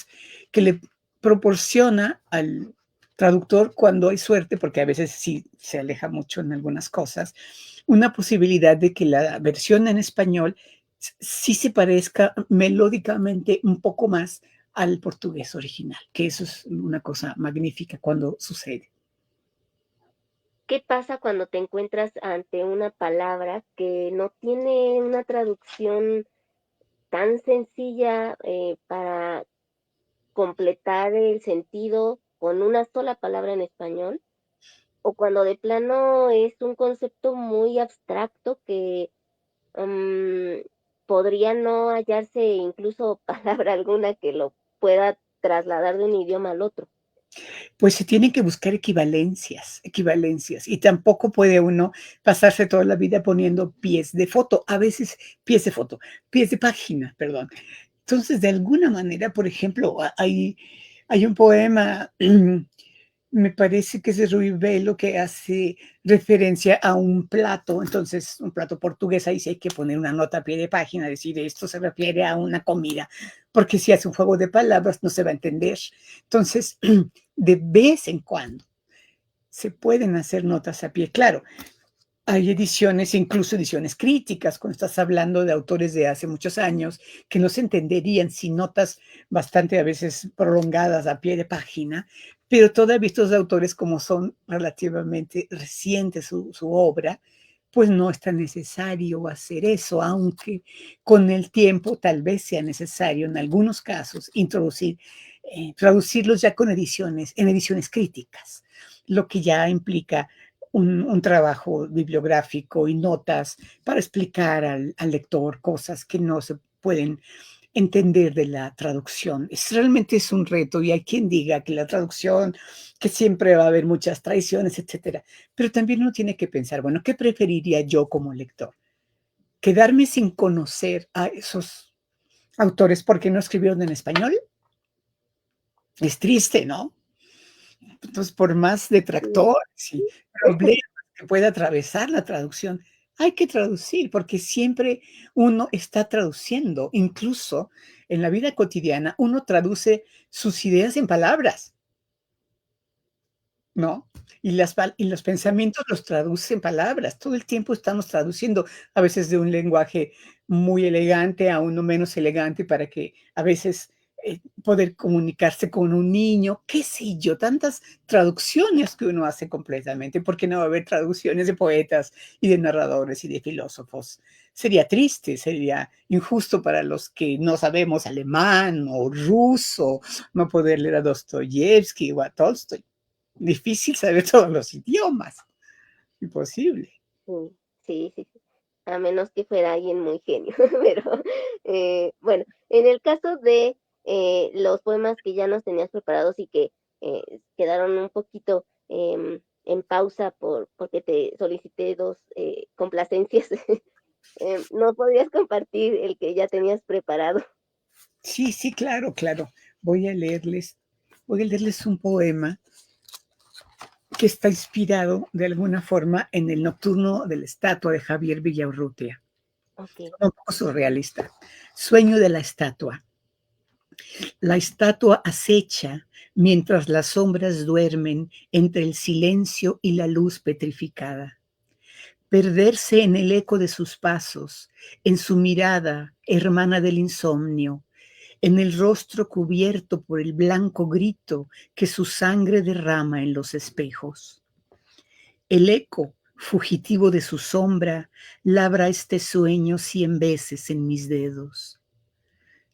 le proporciona al traductor, cuando hay suerte, porque a veces sí se aleja mucho en algunas cosas, una posibilidad de que la versión en español sí se parezca melódicamente un poco más al portugués original, que eso es una cosa magnífica cuando sucede.
¿Qué pasa cuando te encuentras ante una palabra que no tiene una traducción tan sencilla para completar el sentido con una sola palabra en español? O cuando de plano es un concepto muy abstracto que mm, podría no hallarse incluso palabra alguna que lo pueda trasladar de un idioma al otro.
Pues se tienen que buscar equivalencias, y tampoco puede uno pasarse toda la vida poniendo pies de foto, a veces pies de foto, pies de página, perdón. Entonces, de alguna manera, por ejemplo, hay un poema, me parece que es de Rui Belo, que hace referencia a un plato, entonces un plato portugués, ahí sí hay que poner una nota a pie de página, decir esto se refiere a una comida, porque si hace un juego de palabras no se va a entender. Entonces, de vez en cuando se pueden hacer notas a pie. Claro, hay ediciones, incluso ediciones críticas, cuando estás hablando de autores de hace muchos años, que no se entenderían sin notas bastante a veces prolongadas a pie de página, pero todavía estos autores, como son relativamente recientes su obra, pues no es tan necesario hacer eso, aunque con el tiempo tal vez sea necesario en algunos casos introducir, traducirlos ya con ediciones, en ediciones críticas, lo que ya implica un trabajo bibliográfico y notas para explicar al lector cosas que no se pueden entender de la traducción. Realmente es un reto y hay quien diga que la traducción, que siempre va a haber muchas traiciones, etcétera. Pero también uno tiene que pensar, bueno, ¿qué preferiría yo como lector? ¿Quedarme sin conocer a esos autores porque no escribieron en español? Es triste, ¿no? Entonces, por más
Sí.
detractores y problemas que pueda atravesar la traducción, hay que traducir, porque siempre uno está traduciendo, incluso en la vida cotidiana, uno traduce sus ideas en palabras, ¿no? Y los pensamientos los traduce en palabras. Todo el tiempo estamos traduciendo, a veces de un lenguaje muy elegante a uno menos elegante para que a veces poder comunicarse con un niño, qué sé yo, tantas traducciones que uno hace completamente, porque no va a haber traducciones de poetas y de narradores y de filósofos. Sería triste, sería injusto para los que no sabemos alemán o ruso, no poder leer a Dostoyevsky o a Tolstoy. Difícil saber todos los idiomas, imposible.
Sí, sí, sí. a menos que fuera alguien muy genio. Pero bueno, en el caso de los poemas que ya nos tenías preparados y que quedaron un poquito en pausa porque te solicité dos complacencias, ¿no podrías compartir el que ya tenías preparado?
Sí, sí, claro, claro. Voy a leerles, voy a leerles un poema que está inspirado de alguna forma en el Nocturno de la Estatua de Javier Villaurrutia.
Ok.
Un poco surrealista. Sueño de la estatua. La estatua acecha mientras las sombras duermen entre el silencio y la luz petrificada. Perderse en el eco de sus pasos, en su mirada, hermana del insomnio, en el rostro cubierto por el blanco grito que su sangre derrama en los espejos. El eco fugitivo de su sombra labra este sueño 100 veces en mis dedos.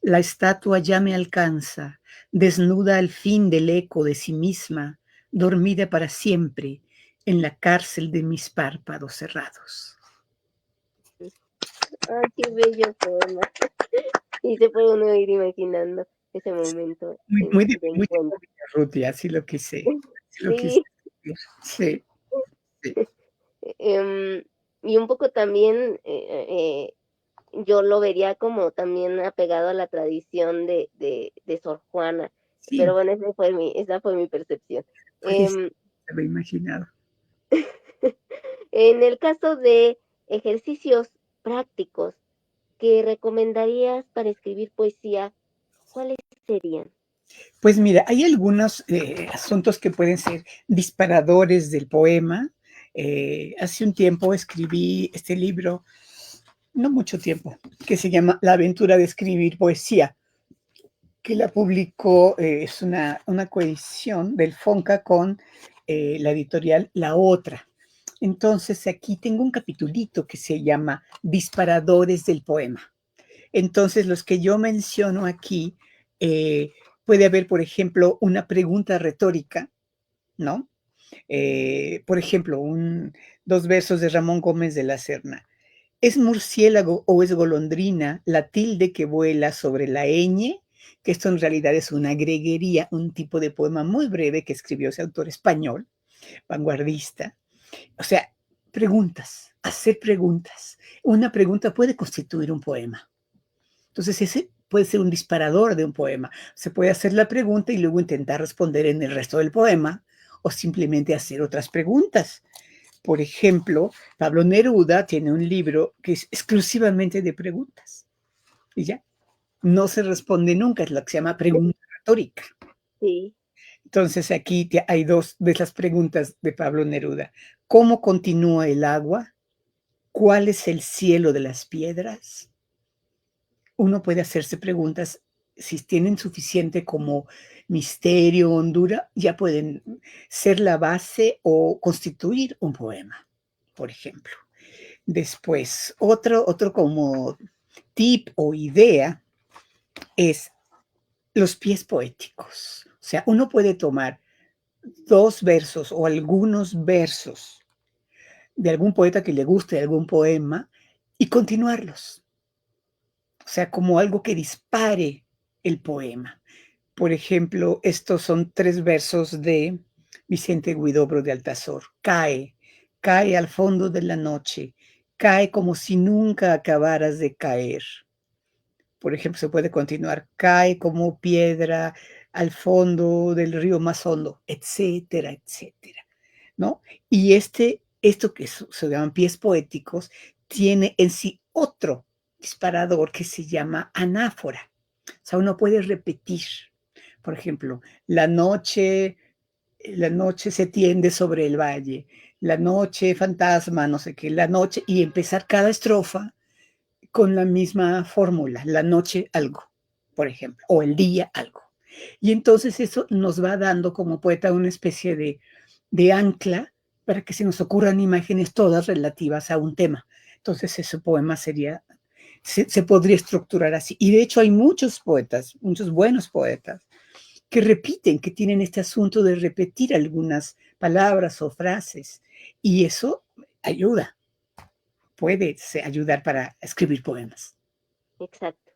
La estatua ya me alcanza, desnuda al fin del eco de sí misma, dormida para siempre en la cárcel de mis párpados cerrados.
Ay, qué bello poema. Y se puede uno ir imaginando ese momento
Muy, muy,
de
muy
encuentro.
Ruti, así lo quise, así lo quise
Sí,
decir. Sí, sí,
em, y un poco también yo lo vería como también apegado a la tradición de Sor Juana, pero
sí,
bueno, esa fue mi percepción.
pues
Em,
se había imaginado.
en el caso de ejercicios prácticos que recomendarías para escribir poesía, ¿cuáles serían?
Pues mira, hay algunos asuntos que pueden ser disparadores del poema. Hace un tiempo escribí este libro, no mucho tiempo, que se llama La aventura de escribir poesía, que la publicó, es una coedición del Fonca con la editorial La Otra. Entonces aquí tengo un capitulito que se llama Disparadores del poema. Entonces los que yo menciono aquí, eh, puede haber, por ejemplo, una pregunta retórica, ¿no? Por ejemplo, dos versos de Ramón Gómez de la Serna. ¿Es murciélago o es golondrina la tilde que vuela sobre la ñ? Que esto en realidad es una greguería, un tipo de poema muy breve que escribió ese autor español, vanguardista. O sea, preguntas, hacer preguntas. Una pregunta puede constituir un poema. Entonces ese puede ser un disparador de un poema. Se puede hacer la pregunta y luego intentar responder en el resto del poema o simplemente hacer otras preguntas. Por ejemplo, Pablo Neruda tiene un libro que es exclusivamente de preguntas y ya, no se responde nunca, es lo que se llama pregunta retórica.
Sí.
Entonces aquí hay dos de las preguntas de Pablo Neruda. ¿Cómo continúa el agua? ¿Cuál es el cielo de las piedras? Uno puede hacerse preguntas, si tienen suficiente como misterio, hondura, ya pueden ser la base o constituir un poema, por ejemplo. Después, otro como tip o idea es los pies poéticos. O sea, uno puede tomar dos versos o algunos versos de algún poeta que le guste, algún poema, y continuarlos. O sea, como algo que dispare el poema. Por ejemplo, estos son 3 versos de Vicente Huidobro de Altazor. Cae, cae al fondo de la noche, cae como si nunca acabaras de caer. Por ejemplo, se puede continuar, cae como piedra al fondo del río más hondo, etcétera, etcétera, ¿no? Y esto que se llaman pies poéticos, tiene en sí otro disparador que se llama anáfora. O sea, uno puede repetir, por ejemplo, la noche se tiende sobre el valle, la noche fantasma, no sé qué, la noche, y empezar cada estrofa con la misma fórmula, la noche algo, por ejemplo, o el día algo. Y entonces eso nos va dando como poeta una especie de ancla para que se nos ocurran imágenes todas relativas a un tema. Entonces ese poema se podría estructurar así. Y de hecho hay muchos poetas, muchos buenos poetas, que repiten, que tienen este asunto de repetir algunas palabras o frases. Y eso ayuda. puede ayudar para escribir poemas.
Exacto.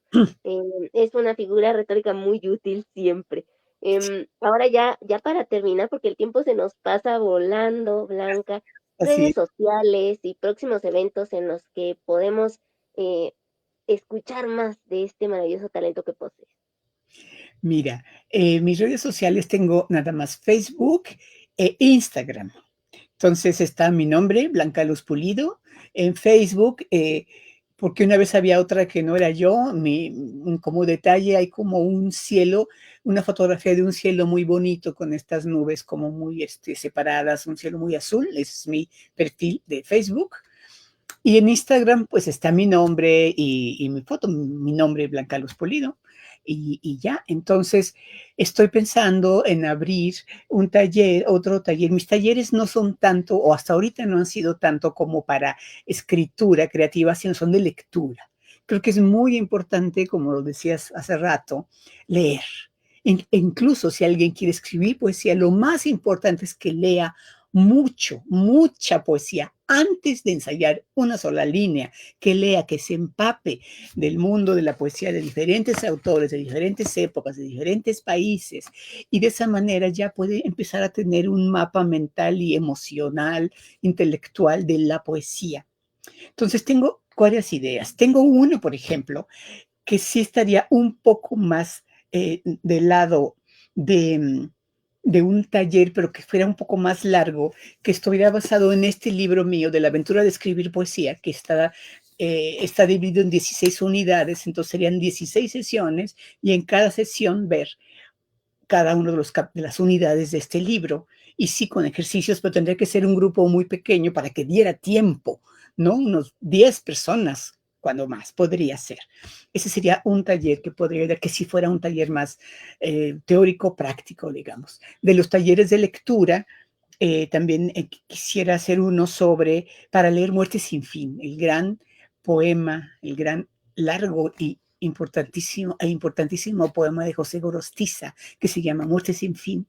Es una figura retórica muy útil siempre. Ahora ya para terminar, porque el tiempo se nos pasa volando, Blanca,
Así
redes
es.
sociales y próximos eventos en los que podemos eh, escuchar más de este maravilloso talento que posees.
Mira, mis redes sociales tengo nada más Facebook e Instagram. Entonces está mi nombre, Blanca Luz Pulido, en Facebook, porque una vez había otra que no era yo, como detalle hay como un cielo, una fotografía de un cielo muy bonito con estas nubes como muy separadas, un cielo muy azul, ese es mi perfil de Facebook. Y en Instagram, pues está mi nombre y mi foto, mi nombre, Blanca Luz Polido, y ya. Entonces, estoy pensando en abrir un taller, otro taller. Mis talleres no son tanto, o hasta ahorita no han sido tanto como para escritura creativa, sino son de lectura. Creo que es muy importante, como lo decías hace rato, leer. Incluso si alguien quiere escribir poesía, lo más importante es que lea mucha poesía antes de ensayar una sola línea, que lea, que se empape del mundo de la poesía de diferentes autores, de diferentes épocas, de diferentes países, y de esa manera ya puede empezar a tener un mapa mental y emocional, intelectual de la poesía. Entonces tengo varias ideas. Tengo uno, por ejemplo, que sí estaría un poco más del lado de, de un taller, pero que fuera un poco más largo, que estuviera basado en este libro mío de la aventura de escribir poesía, que está dividido en 16 unidades, entonces serían 16 sesiones y en cada sesión ver cada uno de las unidades de este libro. Y sí, con ejercicios, pero tendría que ser un grupo muy pequeño para que diera tiempo, ¿no? Unos 10 personas, cuando más, podría ser. Ese sería un taller que podría dar, que si fuera un taller más teórico, práctico, digamos. De los talleres de lectura, también quisiera hacer uno sobre, para leer Muerte sin fin, el gran poema, el gran largo y importantísimo poema de José Gorostiza, que se llama Muerte sin fin.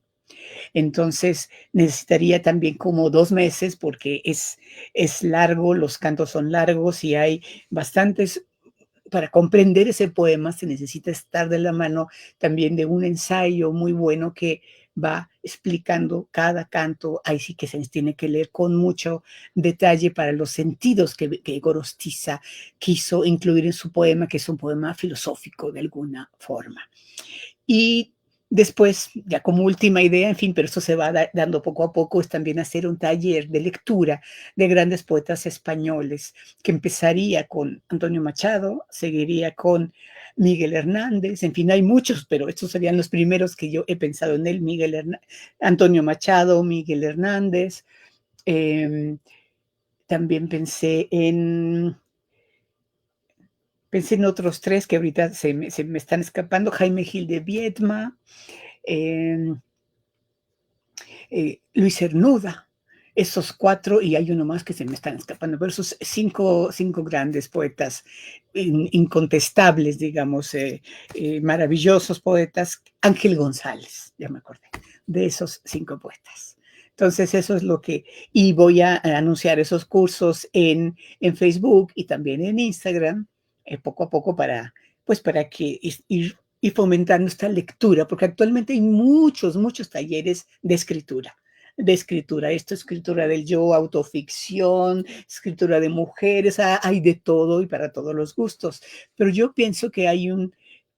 Entonces necesitaría también como 2 meses porque es largo, los cantos son largos y hay bastantes. Para comprender ese poema se necesita estar de la mano también de un ensayo muy bueno que va explicando cada canto. Ahí sí que se les tiene que leer con mucho detalle para los sentidos que Gorostiza quiso incluir en su poema, que es un poema filosófico de alguna forma. Y después, ya como última idea, en fin, pero esto se va dando poco a poco, es también hacer un taller de lectura de grandes poetas españoles, que empezaría con Antonio Machado, seguiría con Miguel Hernández, en fin, hay muchos, pero estos serían los primeros que yo he pensado en él, Antonio Machado, Miguel Hernández, eh, también pensé en otros tres que ahorita se me están escapando, Jaime Gil de Viedma, eh, Luis Cernuda, esos cuatro, y hay uno más que se me están escapando, pero esos cinco grandes poetas incontestables, digamos, maravillosos poetas, Ángel González, ya me acordé, de esos 5 poetas. Entonces, eso es lo que, y voy a anunciar esos cursos en Facebook y también en Instagram, poco a poco para que ir fomentando esta lectura, porque actualmente hay muchos talleres de escritura, esto, escritura del yo, autoficción, escritura de mujeres, hay de todo y para todos los gustos. Pero yo pienso que hay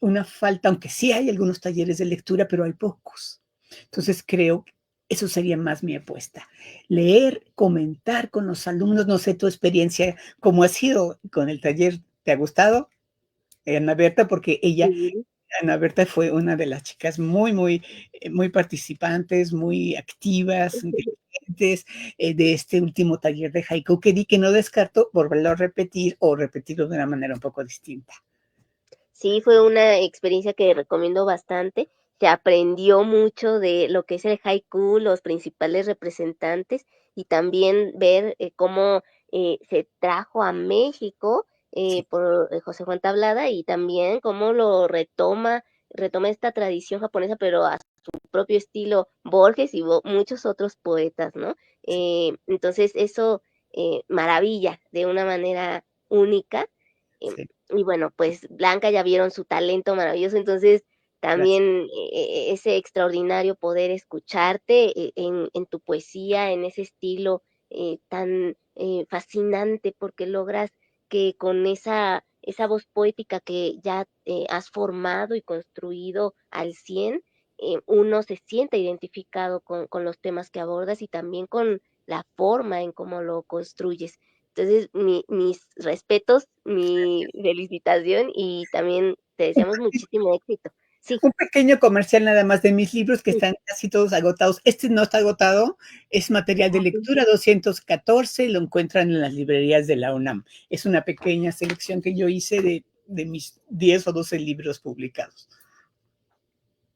una falta, aunque sí hay algunos talleres de lectura, pero hay pocos. Entonces creo que eso sería más mi apuesta. Leer, comentar con los alumnos, no sé tu experiencia, cómo ha sido con el taller, ¿te ha gustado, Ana Berta? Porque
Sí.
Ana Berta fue una de las chicas muy participantes, muy activas, inteligentes de este último taller de haiku que di, que no descarto volverlo a repetir o repetirlo de una manera un poco distinta.
Sí, fue una experiencia que recomiendo bastante. Se aprendió mucho de lo que es el haiku, los principales representantes, y también ver cómo se trajo a México
Sí,
por José Juan Tablada y también cómo lo retoma esta tradición japonesa, pero a su propio estilo Borges y muchos otros poetas, ¿no?
sí.
Entonces, eso maravilla de una manera única. em,
Sí,
y bueno, pues Blanca ya vieron su talento maravilloso, entonces
gracias.
también ese extraordinario poder escucharte en tu poesía, en ese estilo tan fascinante, porque logras que con esa voz poética que ya has formado y construido al 100, uno se siente identificado con los temas que abordas y también con la forma en cómo lo construyes. Entonces, mis respetos, mi felicitación y también te deseamos muchísimo éxito. Sí,
Un pequeño comercial nada más de mis libros que
sí.
están casi todos agotados. Este no está agotado, es material de
Ah, sí.
lectura 214, lo encuentran en las librerías de la UNAM. Es una pequeña selección que yo hice de mis 10 o 12 libros publicados.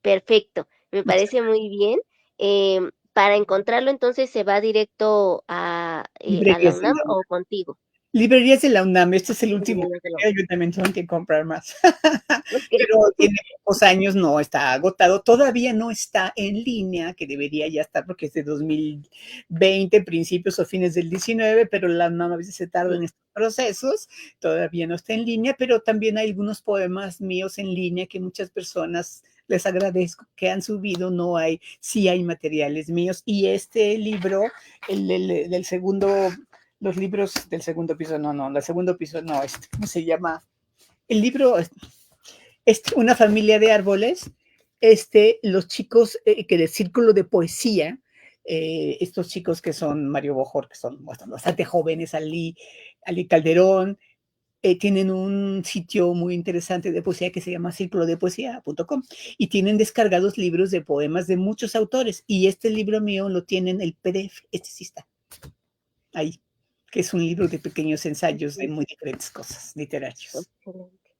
Perfecto, me
Muchas
parece muy bien. Para encontrarlo, entonces, ¿se va directo a la
librerías de
UNAM
la UNAM.
o contigo?
Librerías de la UNAM, este es el último
Librerías de la UNAM.
que yo también tengo que comprar más.
Okey.
Pero tiene pocos años, no está agotado, todavía no está en línea, que debería ya estar porque es de 2020, principios o fines del 19, pero la UNAM a veces se tarda
Sí,
en estos procesos, todavía no está en línea, pero también hay algunos poemas míos en línea que muchas personas les agradezco que han subido, no hay, sí hay materiales míos y este libro, del segundo, los libros del segundo piso, no, del segundo piso no, ¿cómo se llama? El libro, una familia de árboles, los chicos que del círculo de poesía, estos chicos que son Mario Bojor, que son bastante jóvenes, Ali Calderón, tienen un sitio muy interesante de poesía que se llama círculodepoesía.com y tienen descargados libros de poemas de muchos autores y este libro mío lo tienen el PDF, este sí está ahí, que es un libro de pequeños ensayos de
sí,
muy diferentes cosas literarios.
excelente.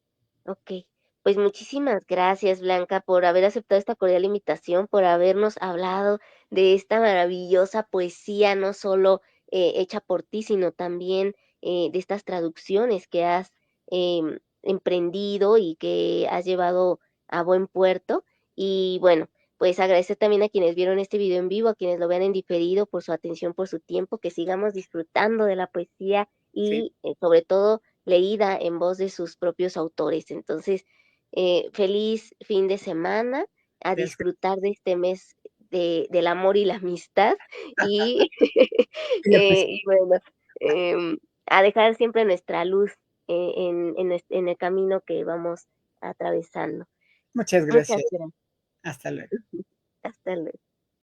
Okey, pues muchísimas gracias, Blanca, por haber aceptado esta cordial invitación, por habernos hablado de esta maravillosa poesía, no solo, hecha por ti, sino también, de estas traducciones que has, emprendido y que has llevado a buen puerto. Y bueno, pues agradecer también a quienes vieron este video en vivo, a quienes lo vean en diferido, por su atención, por su tiempo, que sigamos disfrutando de la poesía
Sí,
y, sobre todo, leída en voz de sus propios autores. Entonces, feliz fin de semana, a
gracias.
disfrutar de este mes del amor y la amistad y,
Y la poesía.
y bueno, a dejar siempre nuestra luz en el camino que vamos atravesando.
Muchas
Muchas
gracias.
gracias.
Hasta luego.
Hasta luego.